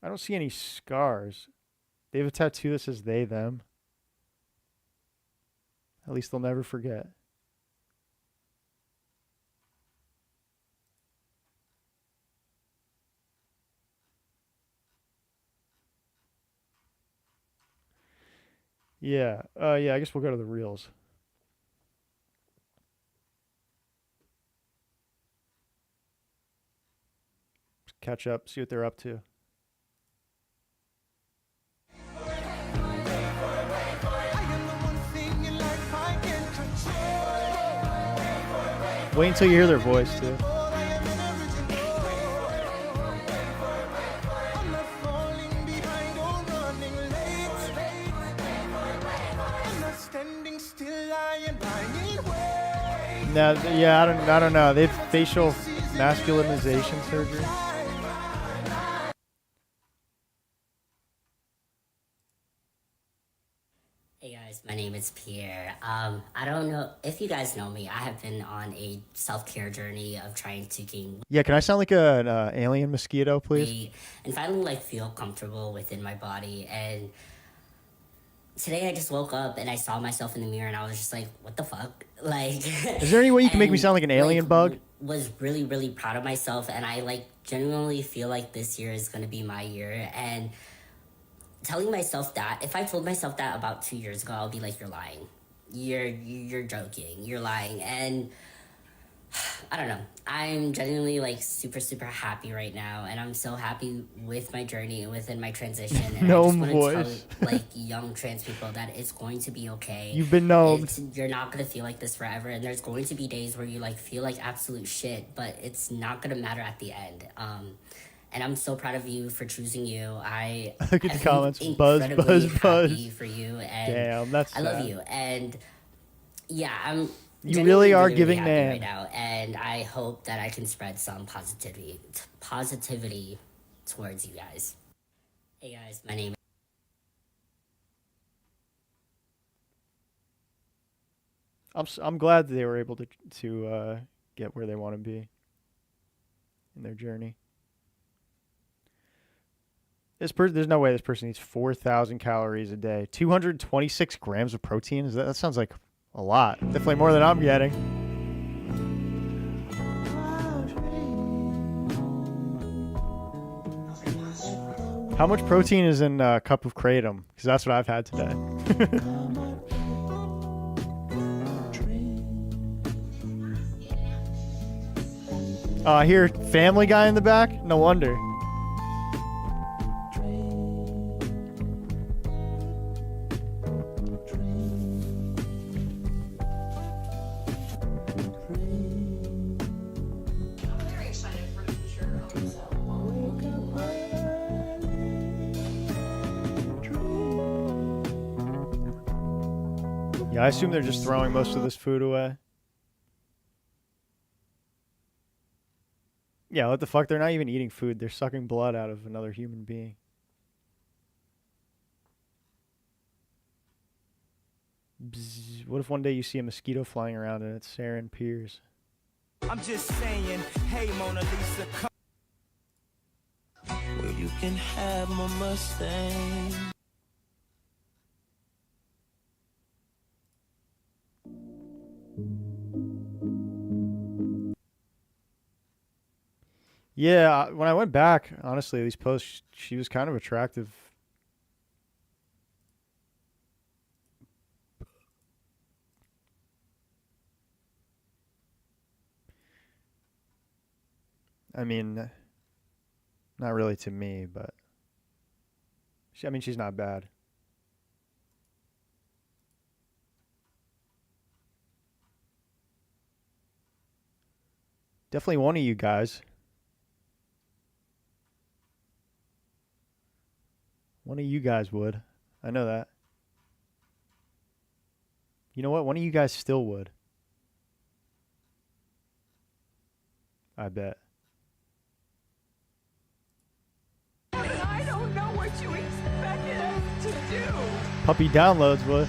I don't see any scars. They have a tattoo that says they, them. At least they'll never forget. Yeah. Yeah, I guess we'll go to the reels. Catch up, see what they're up to. Wait until you hear their voice, too. No, yeah, I don't know. They have facial masculinization surgery. Hey guys, my name is Pierre. I don't know if you guys know me. I have been on a self-care journey of trying to gain Yeah, can I sound like an alien mosquito, please? weight and finally like feel comfortable within my body. And today I just woke up and I saw myself in the mirror and I was just like, what the fuck? Like, Is there any way you can make me and, sound like an alien bug? Was really, really proud of myself, and I like genuinely feel like this year is gonna be my year. And telling myself that, if I told myself that about 2 years ago, I'll be like, you're lying. You're joking. You're lying. And I don't know. I'm genuinely like super, super happy right now, and I'm so happy with my journey and within my transition. And No I just want to voice. tell like young trans people that it's going to be okay. You've been gnomed. You're not gonna feel like this forever, and there's going to be days where you like feel like absolute shit, but it's not gonna matter at the end. And I'm so proud of you for choosing you. I Look at the am comments. Buzz, incredibly buzz, buzz. happy for you, and Damn, that's I love sad. you. And yeah, I'm. You genuinely really are really giving happy man. right now, and I hope that I can spread some positivity towards you guys. Hey guys, my name. I'm glad that they were able to get where they want to be in their journey. There's no way this person eats 4,000 calories a day. 226 grams of protein. That sounds like a lot. Definitely more than I'm getting. How much protein is in a cup of kratom? Because that's what I've had today. Oh, I hear Family Guy in the back? No wonder. Yeah, I assume they're just throwing most of this food away. Yeah, what the fuck? They're not even eating food. They're sucking blood out of another human being. Bzz. What if one day you see a mosquito flying around and it's Saren Pierce? I'm just saying, hey Mona Lisa, come where you can have my Mustang. Yeah, when I went back, honestly, these posts, she was kind of attractive. I mean, not really to me, but I mean, she's not bad. Definitely one of you guys. One of you guys would. I know that. You know what? One of you guys still would. I bet. I don't know what you expected us to do. Puppy downloads would.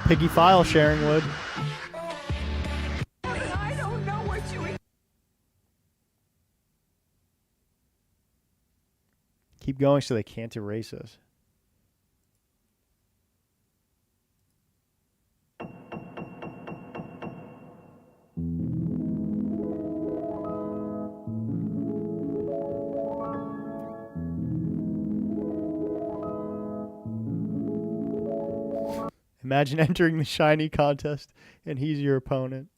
Piggy file sharing would. I don't know what you Keep going so they can't erase us. Imagine entering the shiny contest and he's your opponent.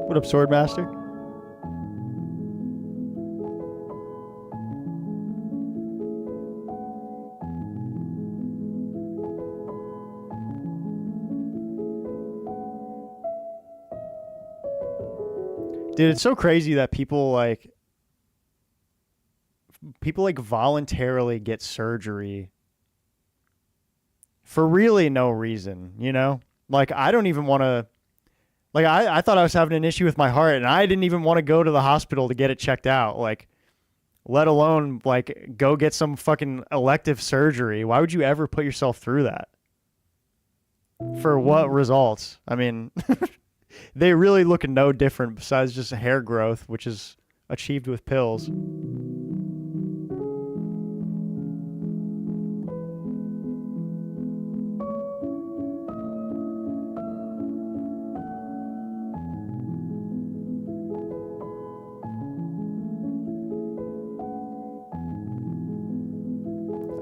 What up, Swordmaster? Dude, it's so crazy that people like voluntarily get surgery for really no reason, you know? Like, I don't even want to, like, I thought I was having an issue with my heart and I didn't even want to go to the hospital to get it checked out. Like, let alone like go get some fucking elective surgery. Why would you ever put yourself through that? For what results? I mean, they really look no different besides just hair growth, which is achieved with pills.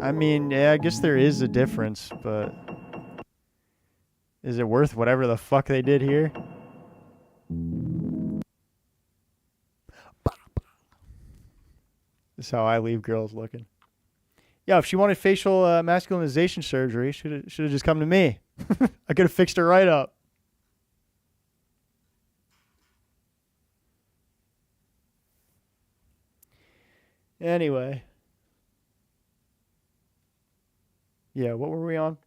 I mean, yeah, I guess there is a difference, but is it worth whatever the fuck they did here? This is how I leave girls looking. Yeah, if she wanted facial masculinization surgery, should have just come to me. I could have fixed her right up. Anyway. Yeah, what were we on?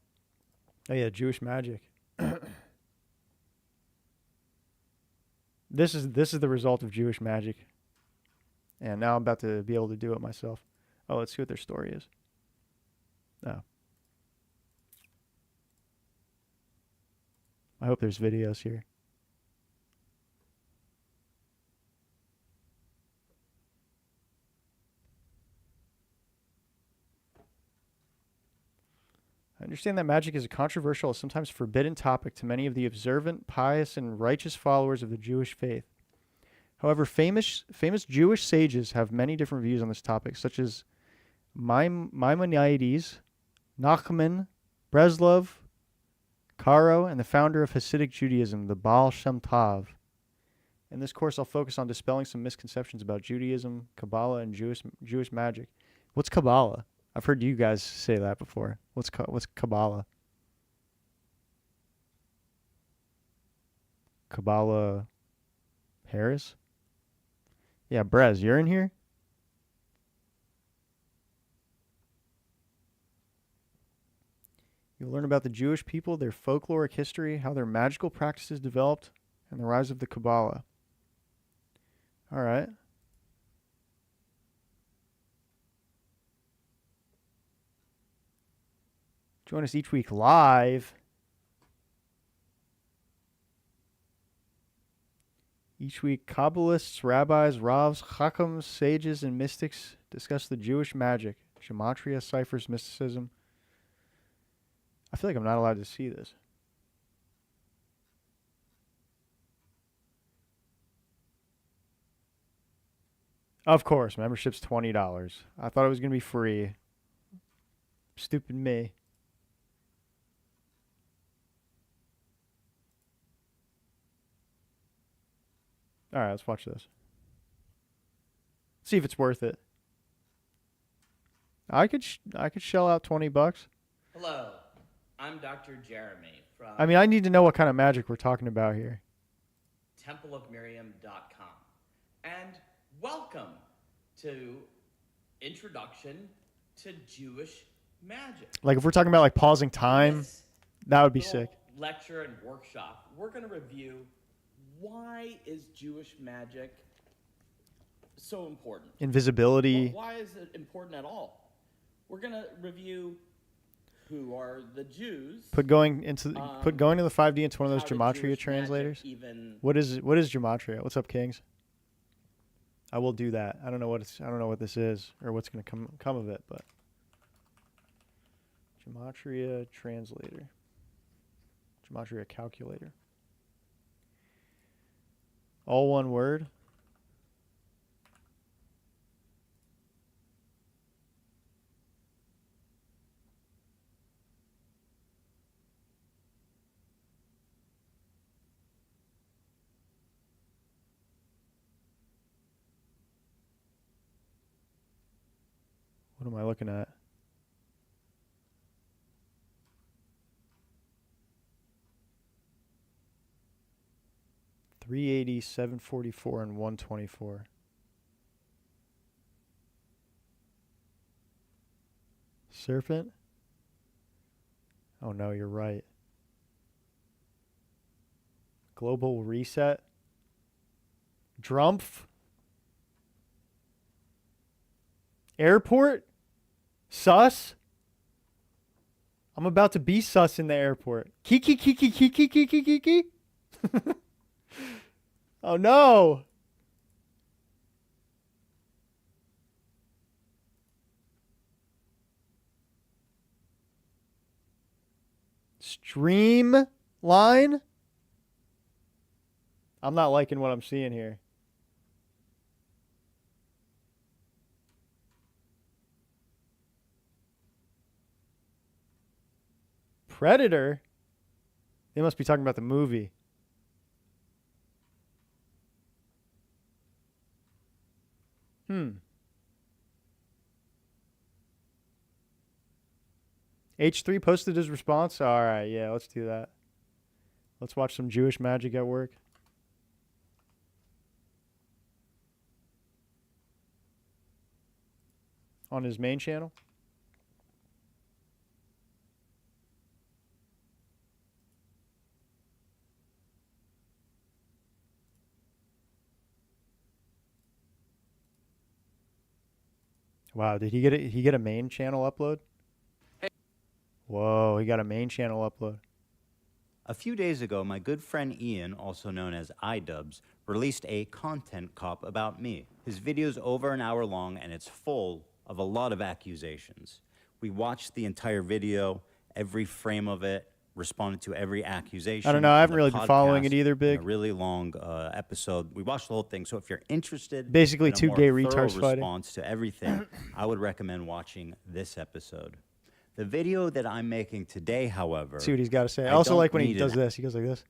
Oh yeah, Jewish magic. This is the result of Jewish magic. And now I'm about to be able to do it myself. Oh, let's see what their story is. Oh. I hope there's videos here. I understand that magic is a controversial, sometimes forbidden topic to many of the observant, pious, and righteous followers of the Jewish faith. However, famous Jewish sages have many different views on this topic, such as Maimonides, Nachman, Breslov, Karo, and the founder of Hasidic Judaism, the Baal Shem Tov. In this course, I'll focus on dispelling some misconceptions about Judaism, Kabbalah, and Jewish magic. What's Kabbalah? I've heard you guys say that before. What's Kabbalah? Kabbalah Harris? Yeah, Brez, you're in here? You'll learn about the Jewish people, their folkloric history, how their magical practices developed, and the rise of the Kabbalah. All right. Join us each week live. Each week, Kabbalists, rabbis, ravs, chachams, sages, and mystics discuss the Jewish magic, gematria, ciphers, mysticism. I feel like I'm not allowed to see this. Of course, membership's $20. I thought it was going to be free. Stupid me. All right, let's watch this. See if it's worth it. I could shell out $20. Hello, I'm Dr. Jeremy from I mean, I need to know what kind of magic we're talking about here. templeofmiriam.com. And welcome to Introduction to Jewish Magic. Like, if we're talking about, like, pausing time, that would be Little sick. lecture and workshop. We're going to review why is Jewish magic so important? Invisibility. Why is it important at all? We're going to review who are the Jews. Put going to the 5D into one of those how did gematria Jewish translators. magic even- What is gematria? What's up, Kings? I will do that. I don't know what this is or what's going to come of it, but gematria translator. Gematria calculator. All one word. What am I looking at? $380, $744, and $124. Serpent? Oh no, you're right. Global reset. Drumpf. Airport? Sus? I'm about to be sus in the airport. Kiki. Oh no. Streamline? I'm not liking what I'm seeing here. Predator? They must be talking about the movie. H3 posted his response. All right, yeah, let's do that. Let's watch some Jewish magic at work. On his main channel. Wow, did he get a main channel upload? Whoa, he got a main channel upload. A few days ago, my good friend Ian, also known as iDubbbz, released a content cop about me. His video's over an hour long, and it's full of a lot of accusations. We watched the entire video, every frame of it, responded to every accusation. I don't know, I on haven't the really been following it podcast, either, Big. in a really long episode. We watched the whole thing, so if you're interested Basically in a two more gay thorough retards fighting. response to everything, I would recommend watching this episode. The video that I'm making today, however, See what he's got to say. I I also don't like when he need does an this. He goes like this.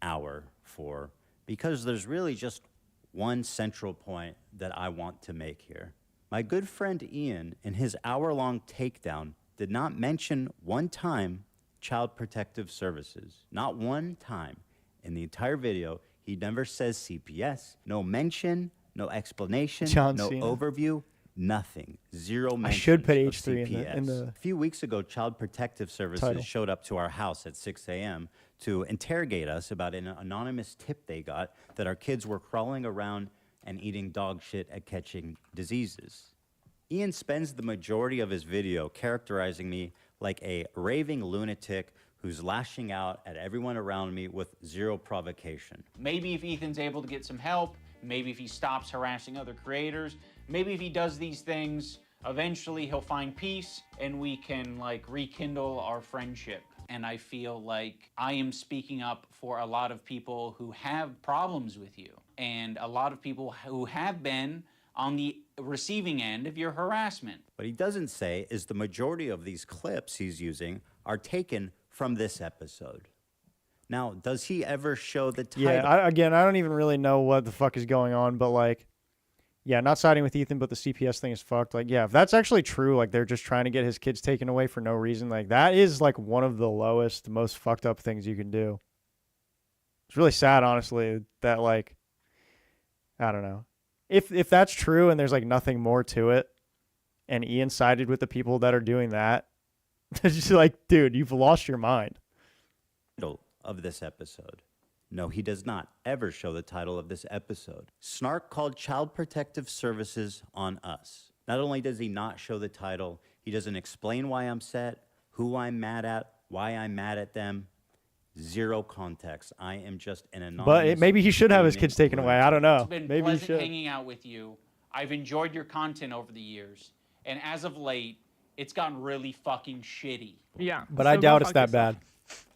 hour for, because there's really just one central point that I want to make here. My good friend Ian, in his hour-long takedown, did not mention one time Child Protective Services. Not one time. In the entire video, he never says CPS. No mention, no explanation, John no Cena. overview, nothing. Zero mention. I should put of H3 in the A few weeks ago, Child Protective Services title. showed up to our house at 6 a.m. to interrogate us about an anonymous tip they got that our kids were crawling around and eating dog shit at catching diseases. Ian spends the majority of his video characterizing me like a raving lunatic who's lashing out at everyone around me with zero provocation. Maybe if Ethan's able to get some help, maybe if he stops harassing other creators, maybe if he does these things, eventually he'll find peace and we can like rekindle our friendship. And I feel like I am speaking up for a lot of people who have problems with you and a lot of people who have been on the receiving end of your harassment. What he doesn't say is the majority of these clips he's using are taken from this episode. Now, does he ever show the title? Yeah, I don't even really know what the fuck is going on, but like, yeah, not siding with Ethan, but the CPS thing is fucked. Like, yeah, if that's actually true, like they're just trying to get his kids taken away for no reason, like that is like one of the lowest, most fucked up things you can do. It's really sad, honestly, that like, I don't know. If that's true and there's like nothing more to it, and Ian sided with the people that are doing that, it's just like, dude, you've lost your mind. Of this episode. No, he does not ever show the title of this episode. Snark called Child Protective Services on us. Not only does he not show the title, he doesn't explain why I'm upset, who I'm mad at, why I'm mad at them. Zero context. I am just an anonymous. But maybe he should have his kids taken away. I don't know. It's been Maybe he pleasant should. hanging out with you. I've enjoyed your content over the years. And as of late, it's gotten really fucking shitty. Yeah. But I doubt it's that bad.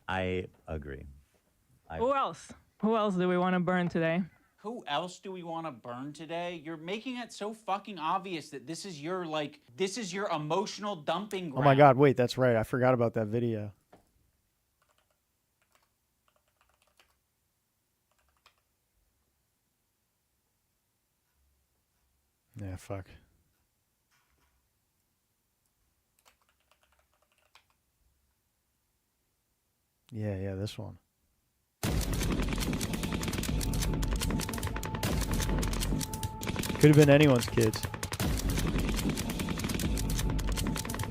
I agree. Who else? Who else do we want to burn today? Who else do we want to burn today? You're making it so fucking obvious that this is your emotional dumping ground. Oh my God, wait, that's right. I forgot about that video. Yeah, fuck. Yeah, this one. Could have been anyone's kids.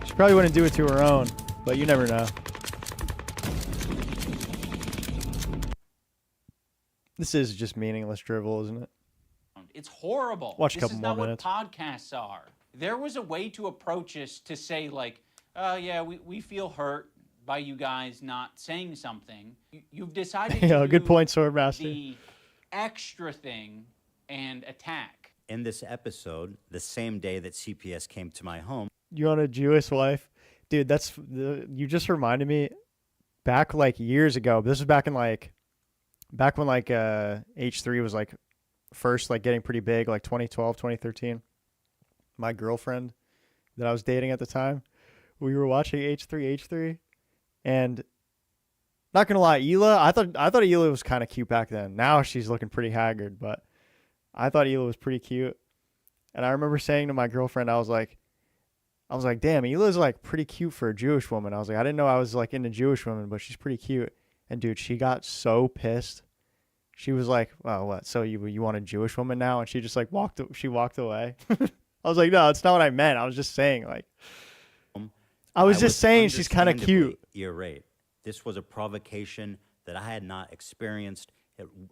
She probably wouldn't do it to her own, but you never know. This is just meaningless drivel, isn't it? It's horrible. Watch a couple This is more not what minutes. podcasts are. There was a way to approach this to say like, oh yeah, we feel hurt by you guys not saying something. You've decided Yeah, to good do point, Swordmaster. the extra thing and attack. In this episode, the same day that CPS came to my home, You want a Jewish wife? Dude, you just reminded me back like years ago. This was back when like H3 was like first like getting pretty big, like 2012, 2013. My girlfriend that I was dating at the time, we were watching H3, and not gonna lie, Hila, I thought Hila was kind of cute back then. Now she's looking pretty haggard, but I thought Hila was pretty cute. And I remember saying to my girlfriend, I was like, damn, Hila's like pretty cute for a Jewish woman. I was like, I didn't know I was like into Jewish women, but she's pretty cute. And dude, she got so pissed. She was like, "Well, what? So you want a Jewish woman now?" And she just like walked away. I was like, "No, it's not what I meant. I was just saying like, I was just saying she's kind of cute." Irate. This was a provocation that I had not experienced.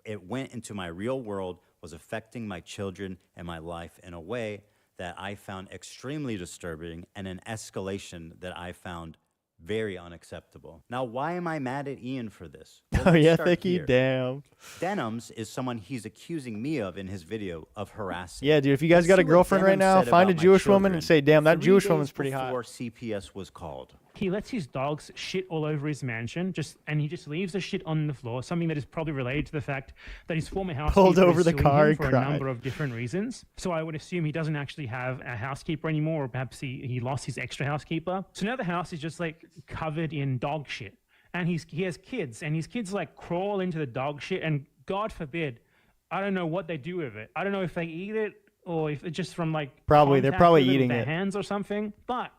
It went into my real world, was affecting my children and my life in a way that I found extremely disturbing, and an escalation that I found very unacceptable. Now, why am I mad at Ian for this? Well, Oh let's yeah, start Thicky, here. damn. Denims is someone he's accusing me of in his video of harassing. Yeah, dude, if you guys Let's got a see what girlfriend right Denim now, said find a about my Jewish woman and children say, "Damn, that 3 Jewish days woman's pretty hot." before CPS was called. He lets his dogs shit all over his mansion, and he just leaves the shit on the floor. Something that is probably related to the fact that his former housekeeper Pulled over is the suing car him and for a cried. number of different reasons. So I would assume he doesn't actually have a housekeeper anymore, or perhaps he lost his extra housekeeper. So now the house is just like covered in dog shit, and he has kids, and his kids like crawl into the dog shit, and God forbid, I don't know what they do with it. I don't know if they eat it or if it's just from like Probably, they're contact probably with it with eating their it. hands or something, but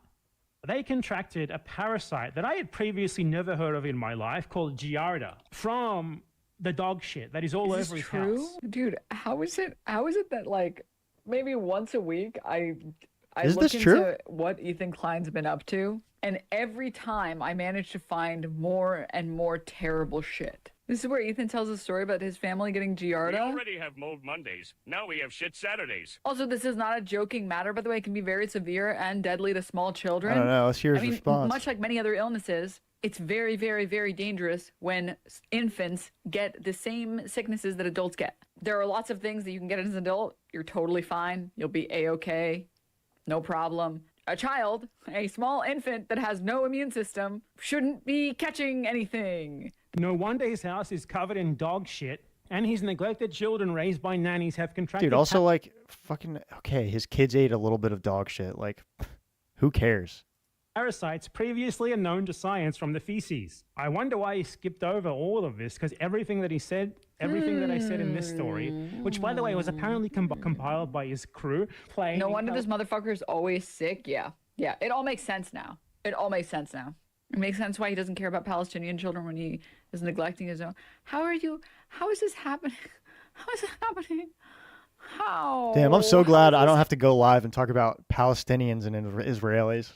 they contracted a parasite that I had previously never heard of in my life called Giardia from the dog shit that is all Is over this his true? house. Dude, how is it that like maybe once a week I Is look this into true? what Ethan Klein's been up to, and every time I manage to find more and more terrible shit. This is where Ethan tells a story about his family getting We Giardia. already have Mold Mondays. Now we have Shit Saturdays. Also, this is not a joking matter, by the way. It can be very severe and deadly to small children. I don't know. Let's hear his I mean, response. much like many other illnesses, it's very, very, very dangerous when infants get the same sicknesses that adults get. There are lots of things that you can get as an adult. You're totally fine. You'll be A-okay. No problem. A child, a small infant that has no immune system, shouldn't be catching anything. No wonder his house is covered in dog shit, and his neglected children raised by nannies have contracted. Dude, also like fucking okay, his kids ate a little bit of dog shit. Like, who cares? parasites previously unknown to science from the feces. I wonder why he skipped over all of this, because everything that I said in this story, which by the way was apparently compiled by his crew, playing. No wonder this motherfucker is always sick. Yeah. Yeah. It all makes sense now. It all makes sense now. It makes sense why he doesn't care about Palestinian children when he is neglecting his own. How is this happening? How is it happening? How? Damn, I'm so glad I don't have to go live and talk about Palestinians and Israelis.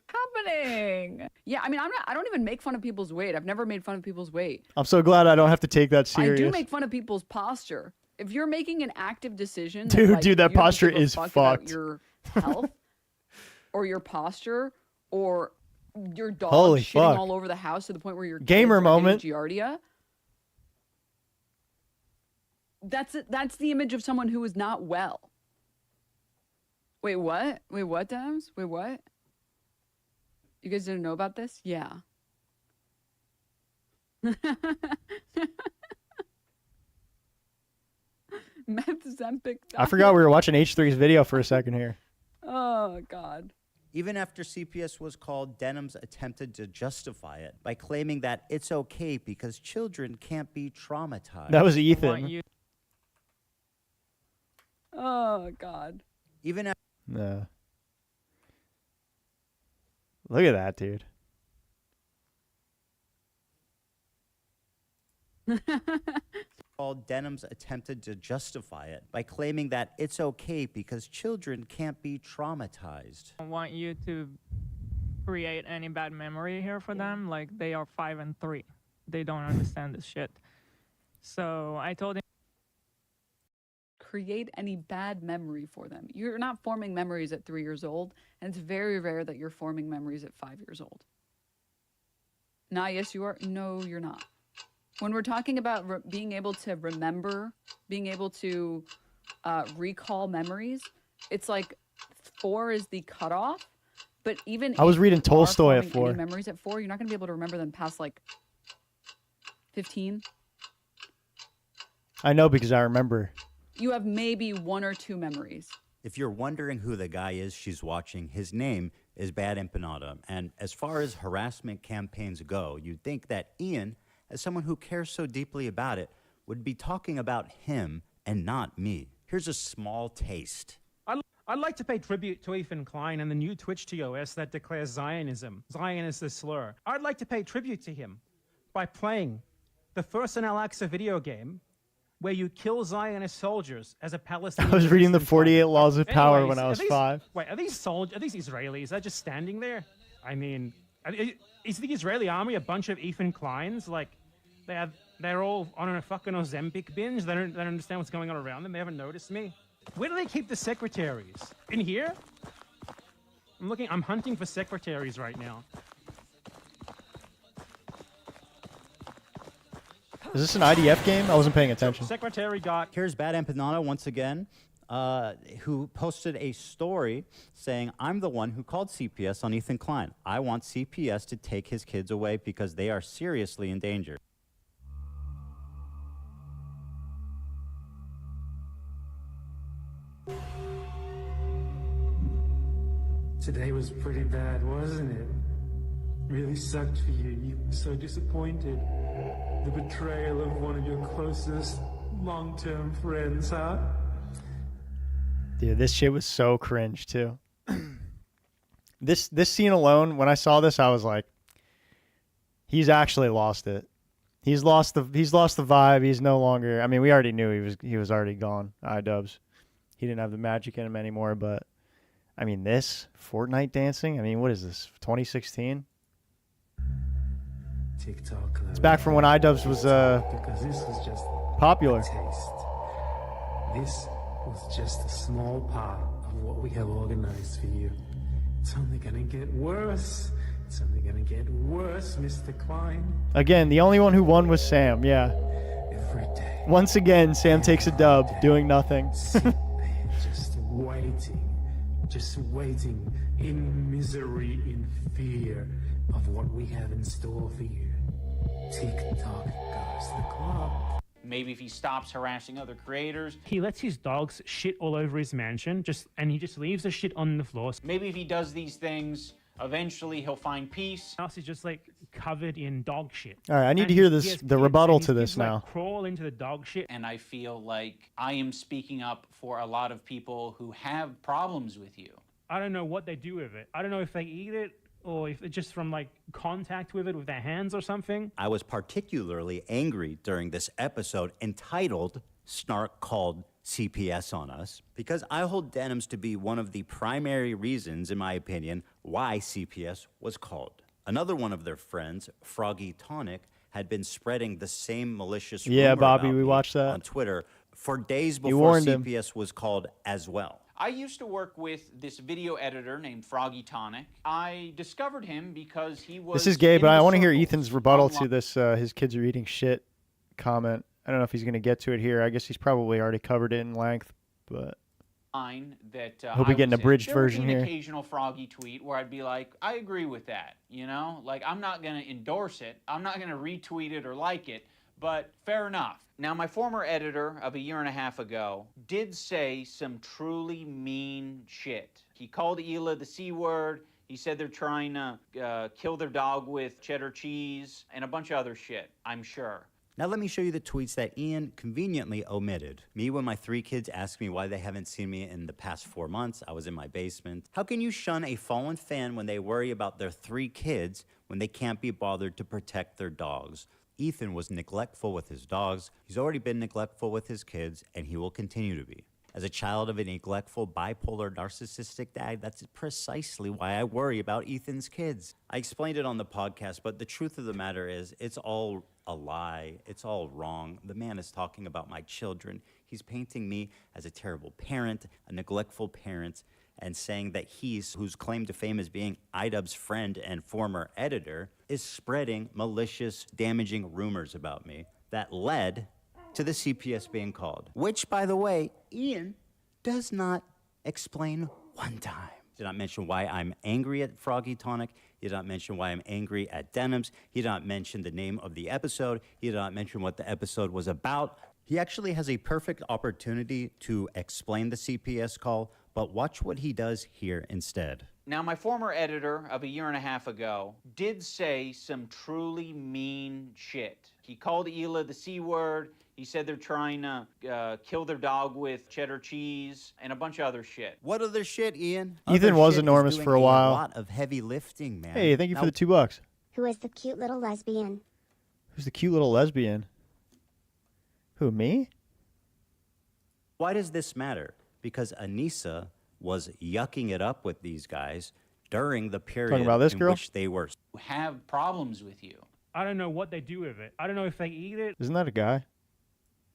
Happening? Yeah, I mean, I don't even make fun of people's weight. I've never made fun of people's weight. I'm so glad I don't have to take that serious. I do make fun of people's posture. If you're making an active decision, Dude, like, that you don't posture give a is fuck fucked. about your health or your posture or your dog Holy shitting fuck. all over the house to the point where your Gamer kids are moment. getting Giardia. That's the image of someone who is not well. Wait, what? Wait, what, Dems? Wait, what? You guys didn't know about this? Yeah. Meth Zempic. I forgot we were watching H3's video for a second here. Oh, God. Even after CPS was called, Denham's attempted to justify it by claiming that it's okay because children can't be traumatized. That was Ethan. Oh, God. Even after No. Look at that, dude. called, Denham's attempted to justify it by claiming that it's okay because children can't be traumatized. I don't want you to create any bad memory here for them. Like, they are 5 and 3. They don't understand this shit. So I told him, create any bad memory for them. You're not forming memories at 3 years old, and it's very rare that you're forming memories at 5 years old. Now, yes, you are. No, you're not. When we're talking about being able to remember, being able to recall memories, it's like 4 is the cutoff. But even I was if reading you are Tolstoy at forming any 4. memories at 4, you're not going to be able to remember them past like 15. I know because I remember. You have maybe 1 or 2 memories. If you're wondering who the guy is she's watching, his name is Bad Empanada. And as far as harassment campaigns go, you'd think that Ian, as someone who cares so deeply about it, would be talking about him and not me. Here's a small taste. I'd like to pay tribute to Ethan Klein and the new Twitch TOS that declares Zionism. Zion is the slur. I'd like to pay tribute to him by playing the first in Al-Aqsa video game where you kill Zionist soldiers as a Palestinian. I was reading the resistance 48 fighter. Laws of Power Anyways, when I was are these- 5. Wait, are these Israelis? They're just standing there? I mean, is the Israeli army a bunch of Ethan Kleins? Like, they're all on a fucking Ozempic binge. They don't understand what's going on around them. They haven't noticed me. Where do they keep the secretaries? In here? I'm hunting for secretaries right now. Is this an IDF game? I wasn't paying attention. Secretary got... Here's Bad Empanada once again, who posted a story saying, I'm the one who called CPS on Ethan Klein. I want CPS to take his kids away because they are seriously in danger. Today was pretty bad, wasn't it? Really sucked for you. You were so disappointed. The betrayal of one of your closest long-term friends, huh? Dude, this shit was so cringe too. This scene alone, when I saw this, I was like, he's actually lost it. He's lost the vibe. He's no longer. I mean, we already knew he was already gone. iDubbbz. He didn't have the magic in him anymore. But I mean, this Fortnite dancing. I mean, what is this? 2016. TikTok. It's back from when iDubbbz was because this was just popular. a taste. This was just a small part of what we have organized for you. It's only gonna get worse. It's only gonna get worse, Mr. Klein. Again, the only one who won was Sam. Yeah. Every day. Once again, Sam takes a dub, doing nothing. Just waiting in misery, in fear of what we have in store for you. TikTok goes the clock. Maybe if he stops harassing other creators. He lets his dogs shit all over his mansion, and he just leaves the shit on the floor. Maybe if he does these things Eventually, he'll find peace. House is just like covered in dog shit. All right, I need And to hear he this, has the kids, rebuttal and his to this kids, like, now. crawl into the dog shit. And I feel like I am speaking up for a lot of people who have problems with you. I don't know what they do with it. I don't know if they eat it or if it's just from like contact with it with their hands or something. I was particularly angry during this episode entitled Snark Called CPS on Us because I hold Denims to be one of the primary reasons, in my opinion, why CPS was called. Another one of their friends, Froggy Tonic, had been spreading the same malicious Yeah, rumor Bobby, about we me watched that. on Twitter for days You before warned him. CPS was called as well. I used to work with this video editor named Froggy Tonic. I discovered him because he was. This is gay, in but the I want to hear circles Ethan's rebuttal to online. this. His kids are eating shit comment. I don't know if he's going to get to it here. I guess he's probably already covered it in length, but That Hope we get an was in. abridged There would version be an here. occasional Froggy tweet where I'd be like, I agree with that, you know? Like, I'm not going to endorse it. I'm not going to retweet it or like it, but fair enough. Now, my former editor of a year and a half ago did say some truly mean shit. He called Hila the C word. He said they're trying to kill their dog with cheddar cheese and a bunch of other shit, I'm sure. Now let me show you the tweets that Ian conveniently omitted. Me when my 3 kids ask me why they haven't seen me in the past 4 months. I was in my basement. How can you shun a fallen fan when they worry about their 3 kids when they can't be bothered to protect their dogs? Ethan was neglectful with his dogs. He's already been neglectful with his kids, and he will continue to be. As a child of a neglectful, bipolar, narcissistic dad, that's precisely why I worry about Ethan's kids. I explained it on the podcast, but the truth of the matter is, it's all a lie. It's all wrong. The man is talking about my children. He's painting me as a terrible parent, a neglectful parent, and saying that he's, whose claim to fame is being iDubbbz's friend and former editor, is spreading malicious, damaging rumors about me that led to the CPS being called. Which, by the way, Ian does not explain one time. He did not mention why I'm angry at Froggy Tonic. He did not mention why I'm angry at Denims. He did not mention the name of the episode. He did not mention what the episode was about. He actually has a perfect opportunity to explain the CPS call, but watch what he does here instead. Now, my former editor of a year and a half ago did say some truly mean shit. He called Hila the C word. He said they're trying to kill their dog with cheddar cheese and a bunch of other shit. What other shit, Ian? Ethan Other was shit is enormous doing for a while. lot of heavy lifting, man. Hey, thank you for Now, the $2. Who is the cute little lesbian? Who's the cute little lesbian? Who, me? why does this matter? Because Anissa was yucking it up with these guys during the period about this in girl? which they were. Have problems with you. I don't know what they do with it. I don't know if they eat it. Isn't that a guy?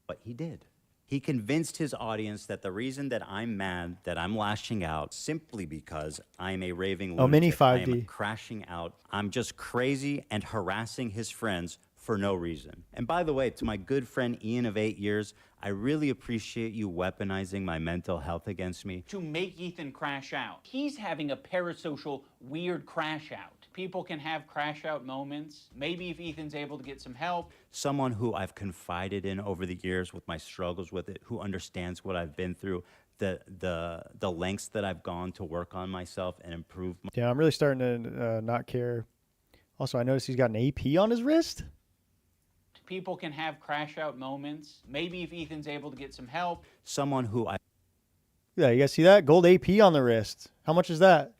But he did. He convinced his audience that the reason that I'm mad, that I'm lashing out, simply because I'm a raving lunatic. Oh, mini I am 5D. crashing out. I'm just crazy and harassing his friends for no reason. And by the way, to my good friend Ian of 8 years, I really appreciate you weaponizing my mental health against me. To make Ethan crash out. He's having a parasocial, weird crash out. People can have crash out moments. Maybe if Ethan's able to get some help. Someone who I've confided in over the years with my struggles with it, who understands what I've been through, the lengths that I've gone to work on myself and improve. Yeah, I'm really starting to not care. Also, I noticed he's got an AP on his wrist. People can have crash out moments. Maybe if Ethan's able to get some help. Someone who Yeah, you guys see that? Gold AP on the wrist. How much is that?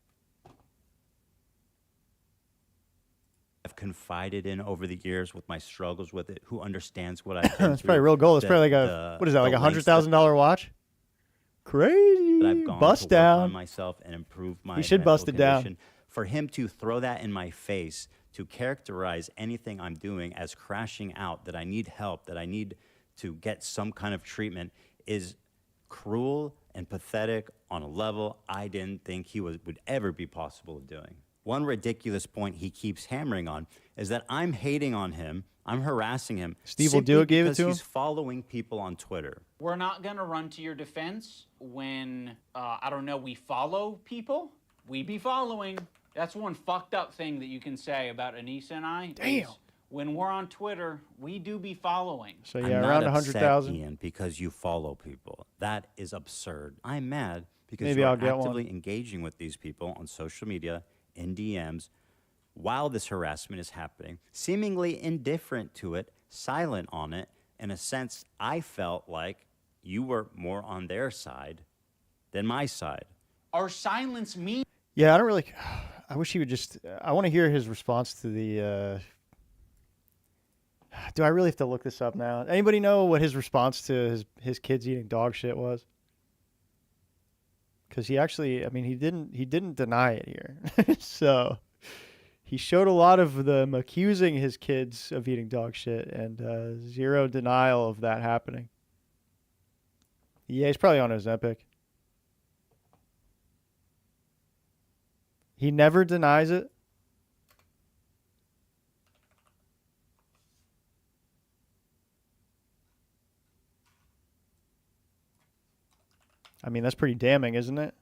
I've confided in over the years with my struggles with it, who understands what I've been It's through. probably real gold. It's the- probably like the- what is that, like the a lengths $100,000 watch? Crazy. that I've gone Bust to work down. on myself and improve my He should mental bust it down. condition. For him to throw that in my face, to characterize anything I'm doing as crashing out, that I need help, that I need to get some kind of treatment, is cruel and pathetic on a level I didn't think he would ever be possible of doing. One ridiculous point he keeps hammering on is that I'm hating on him, I'm harassing him. Steve will simply do it, gave it because to him? he's following people on Twitter. We're not going to run to your defense when, I don't know, we follow people. We be following. That's one fucked up thing that you can say about Anissa and I. Damn. is when we're on Twitter, we do be following. So I'm yeah, not around upset, 100,000. Ian, because you follow people. That is absurd. I'm mad because Maybe you're I'll get one. actively engaging with these people on social media in DMs while this harassment is happening, seemingly indifferent to it, silent on it. In a sense, I felt like you were more on their side than my side. Our silence means. Yeah, I don't really. I wish he would just. I want to hear his response to the. Do I really have to look this up now? Anybody know what his response to his kids eating dog shit was? Because he actually, I mean, he didn't deny it here. So he showed a lot of them accusing his kids of eating dog shit and zero denial of that happening. Yeah, he's probably on Ozempic. He never denies it. I mean, that's pretty damning, isn't it?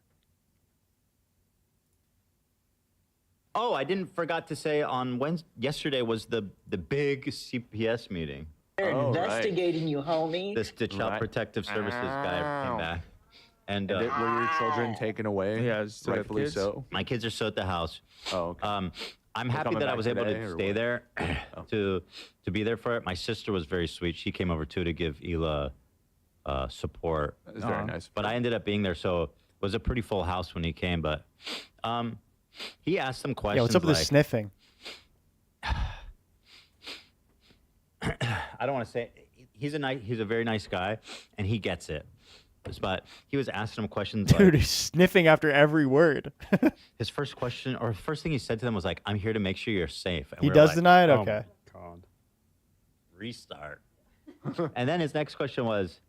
Oh, I didn't forgot to say on Wednesday. Yesterday was the big CPS meeting. They're investigating you, homie. The Child Protective Services guy came back. And were your children taken away? Yeah, rightfully so. My kids are still at the house. Oh, okay. I'm They're happy coming that I back was able today, to or stay what? there to be there for it. My sister was very sweet. She came over too to give Ela support. That's very nice. But I ended up being there, so it was a pretty full house when he came. But he asked some questions. Yeah, what's up with like, the sniffing? I don't want to say he's a very nice guy, and he gets it. But he was asking him questions. Dude, like, he's sniffing after every word. his first question, or first thing he said to them was like, "I'm here to make sure you're safe." And He we were does like, deny it? "Oh Okay. my God." Restart. And then his next question was,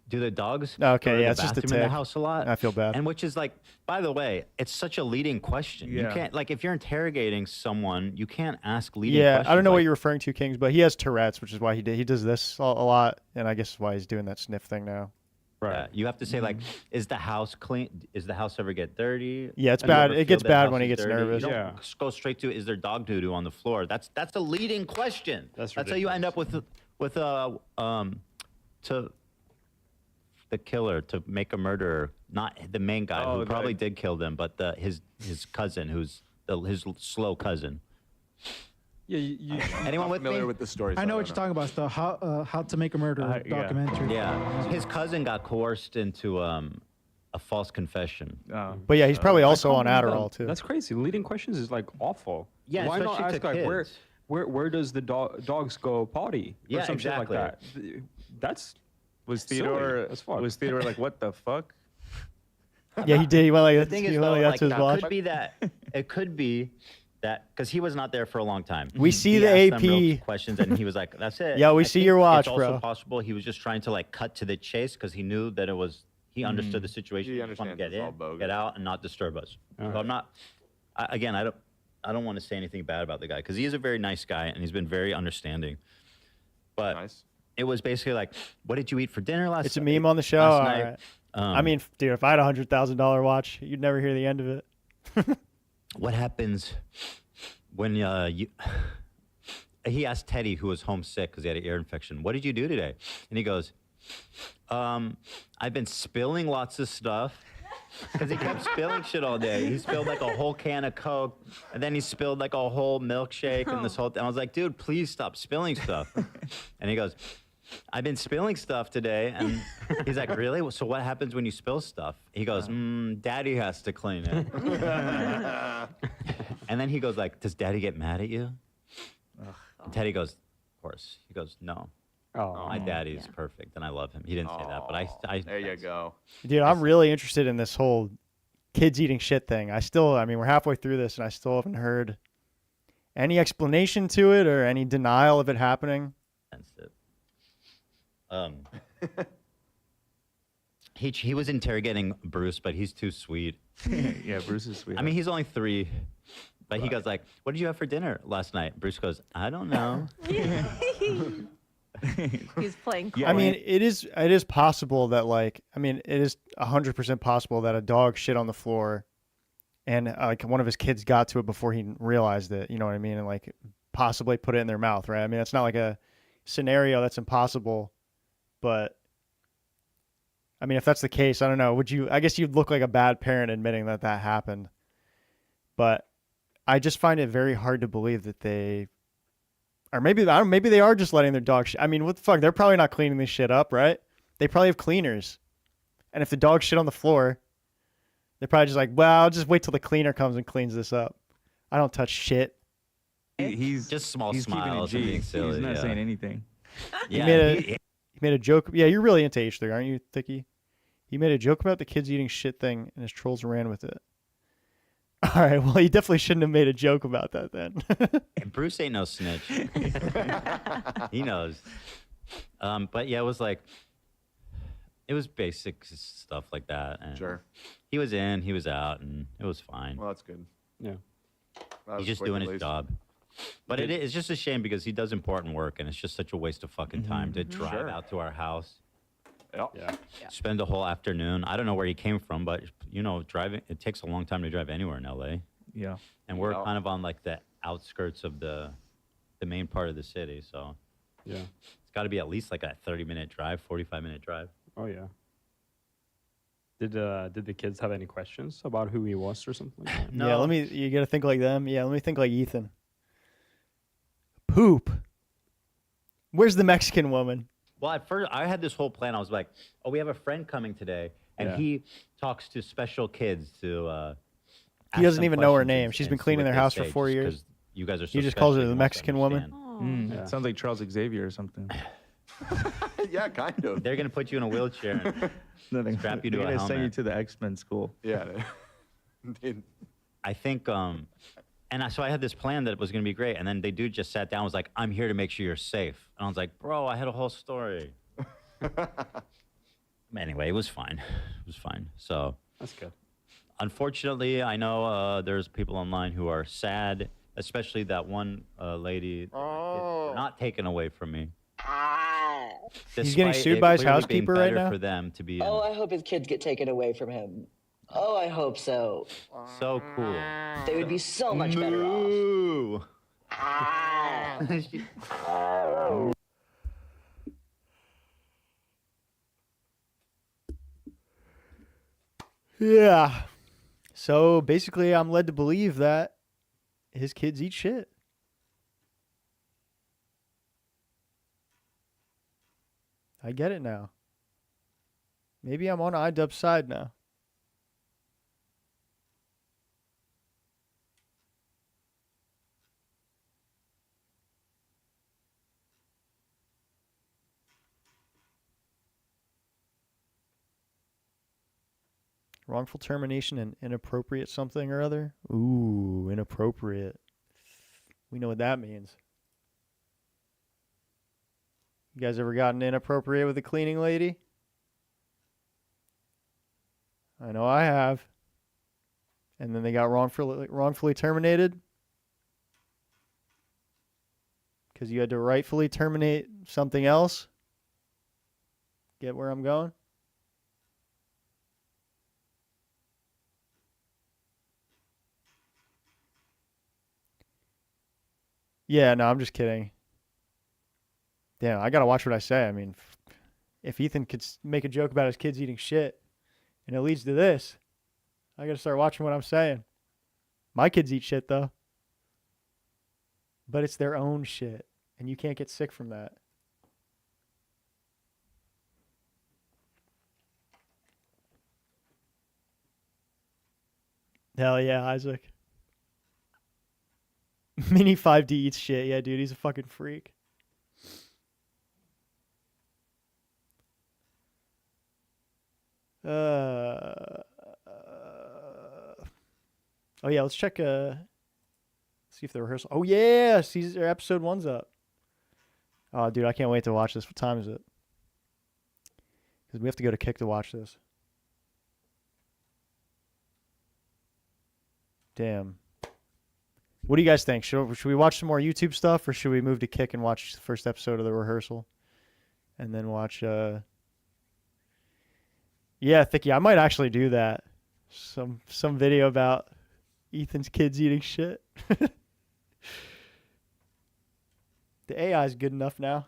"Do the dogs Okay, go to yeah, the it's just a bathroom in the tick. house a lot?" I feel bad. And which is like, by the way, it's such a leading question. You Yeah. can't, like, if you're interrogating someone, you can't ask leading Yeah, questions. I don't know what like, you're referring to, Kings, but he has Tourette's, which is why he does this a lot, and I guess why he's doing that sniff thing now. Yeah, you have to say like, is the house clean? Is the house ever get dirty? Yeah, it's Do you bad. ever It feel gets the bad house when he is gets dirty? nervous. You don't Yeah. just go straight to is there dog doo doo on the floor? That's a leading question. That's how you end up with to the killer, to make a murderer, not the main guy who probably did kill them, but his cousin, who's his slow cousin. Yeah, you Anyone with familiar me? with the story? I know what you're talking about. The How to Make a Murderer yeah. documentary. Yeah, his cousin got coerced into a false confession. But yeah, he's probably also on Adderall too. That's crazy. Leading questions is like awful. Yeah, Why not especially ask to like kids. where does the dogs go potty? Or Yeah, some exactly. shit like that. That's Was silly Theodore as fuck. was Theodore like, what the fuck? Yeah, he did. He went like The thing is, he though, went like that like, to his watch. it could be that because he was not there for a long time. We see He the asked them real AP. questions, and he was like, "That's it." Yeah, we I see think your watch, it's also bro. possible he was just trying to like cut to the chase because he knew that it was. He understood the situation. He He just wanted to understands get it's all in, bogus. get out, and not disturb us. So I'm not. Again, I don't want to say anything bad about the guy because he is a very nice guy and he's been very understanding. But Nice. it was basically like, "What did you eat for dinner last?" It's a meme on the show. last All night?" right. I mean, dude, if I had $100,000 watch, you'd never hear the end of it. What happens when you he asked Teddy, who was homesick because he had an ear infection, "What did you do today?" And he goes, "I've been spilling lots of stuff," because he kept spilling shit all day. He spilled like a whole can of Coke, and then he spilled like a whole milkshake and this whole thing. I was like, "Dude, please stop spilling stuff." And he goes, "I've been spilling stuff today." And he's like, "Really? So what happens when you spill stuff?" He goes, "Daddy has to clean it." And then he goes like, "Does Daddy get mad at you?" And Teddy goes, "Of course." He goes, "No. My daddy is perfect, and I love him." He didn't say that, but I There you go. Dude, I'm really interested in this whole kids eating shit thing. I mean, we're halfway through this, and I still haven't heard any explanation to it or any denial of it happening. He was interrogating Bruce, but he's too sweet. Yeah, Bruce is sweet. I mean, he's only 3, but he goes like, "What did you have for dinner last night?" Bruce goes, "I don't know." He's playing coy. I mean, it is possible that it is 100% possible that a dog shit on the floor and like one of his kids got to it before he realized it, you know what I mean? And like possibly put it in their mouth, right? I mean, it's not like a scenario that's impossible, but I mean, if that's the case, I don't know. I guess you'd look like a bad parent admitting that happened. But I just find it very hard to believe that they, or maybe maybe they are just letting their dog shit. I mean, what the fuck? They're probably not cleaning this shit up, right? They probably have cleaners. And if the dog shit on the floor, they're probably just like, well, I'll just wait till the cleaner comes and cleans this up. I don't touch shit. He's just small he's keeping it smiles and G. being silly. He's not yeah. saying anything. He made a joke. Yeah, you're really into H3, aren't you, Thicky? He made a joke about the kids eating shit thing, and his trolls ran with it. All right, well, he definitely shouldn't have made a joke about that then. And Bruce ain't no snitch. He knows. But yeah, it was like, it was basic stuff like that. And Sure. He was in, he was out, and it was fine. Well, that's good. Yeah. He's just doing his job. But it's just a shame because he does important work, and it's just such a waste of fucking time to drive Sure. out to our house. Yeah. Spend the whole afternoon. I don't know where he came from, but driving, it takes a long time to drive anywhere in LA. Yeah. And we're kind of on like the outskirts of the main part of the city, so Yeah. it's got to be at least like a 30-minute drive, 45-minute drive. Oh yeah. Did the kids have any questions about who he was or something like that? Yeah, you got to think like them. Yeah, let me think like Ethan. Poop. Where's the Mexican woman? Well, at first, I had this whole plan. I was like, oh, we have a friend coming today, and Yeah. he talks to special kids to He ask doesn't them even know her questions name. and- She's and been see cleaning what their they house for say, 4 just years. 'cause you guys are so He just calls her special, the he wants to Mexican woman. understand. It sounds like Charles Xavier or something. Yeah, kind of. They're gonna put you in a wheelchair and strap you to They're a gonna send you helmet. to the X-Men school. Yeah. Dude. I think, so I had this plan that it was gonna be great, and then the dude just sat down, and was like, "I'm here to make sure you're safe," and I was like, "Bro, I had a whole story." Anyway, it was fine. It was fine. So That's good. unfortunately, I know there's people online who are sad, especially that one lady. They're not taken away from me. He's getting Despite sued it by his clearly being housekeeper right better now? for them to be Oh, I hope his kids get taken away from him. Oh, I hope so. so cool. They would be so much better off. Ooh. Yeah. So basically, I'm led to believe that his kids eat shit. I get it now. Maybe I'm on iDubbbz's side now. Wrongful termination and inappropriate something or other. Ooh, inappropriate. We know what that means. You guys ever gotten inappropriate with a cleaning lady? I know I have. And then they got wrongfully terminated because you had to rightfully terminate something else. Get where I'm going? Yeah, no, I'm just kidding. Damn, I gotta watch what I say. I mean, if Ethan could make a joke about his kids eating shit, and it leads to this, I gotta start watching what I'm saying. My kids eat shit though, but it's their own shit, and you can't get sick from that. Hell yeah, Isaac. Mini 5D eats shit. Yeah, dude, he's a fucking freak. Oh yeah, let's check. See if the rehearsal. Oh yeah, episode 1's up. Oh dude, I can't wait to watch this. What time is it? Because we have to go to Kick to watch this. Damn. What do you guys think? Should we watch some more YouTube stuff, or should we move to Kick and watch the first episode of the rehearsal, and then watch? Yeah, Thicky, I might actually do that. Some video about Ethan's kids eating shit. The AI is good enough now.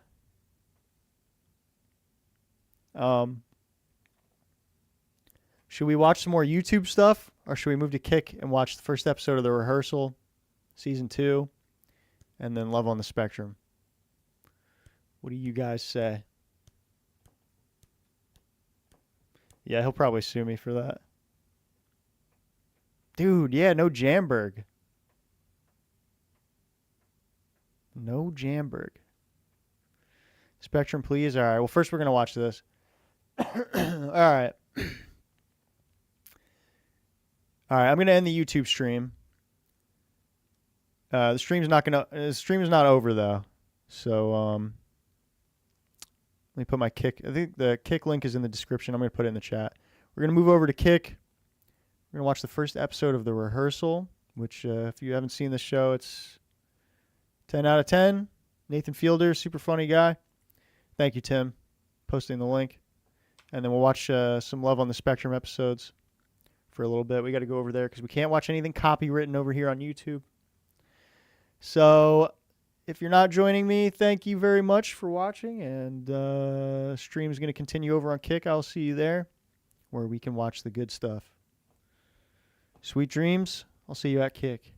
Should we watch some more YouTube stuff, or should we move to Kick and watch the first episode of The Rehearsal, season 2, and then Love on the Spectrum? What do you guys say? Yeah, he'll probably sue me for that. Dude, yeah, no Jamberg. No Jamberg. Spectrum, please. All right. Well, first we're going to watch this. All right. All right, I'm going to end the YouTube stream. The stream's not over though. So let me put my Kick. I think the Kick link is in the description. I'm going to put it in the chat. We're going to move over to Kick. We're going to watch the first episode of The Rehearsal, which if you haven't seen the show, it's 10 out of 10. Nathan Fielder, super funny guy. Thank you, Tim, posting the link. And then we'll watch some Love on the Spectrum episodes for a little bit. We got to go over there because we can't watch anything copywritten over here on YouTube. So if you're not joining me, thank you very much for watching. And stream is going to continue over on Kick. I'll see you there where we can watch the good stuff. Sweet dreams. I'll see you at Kick.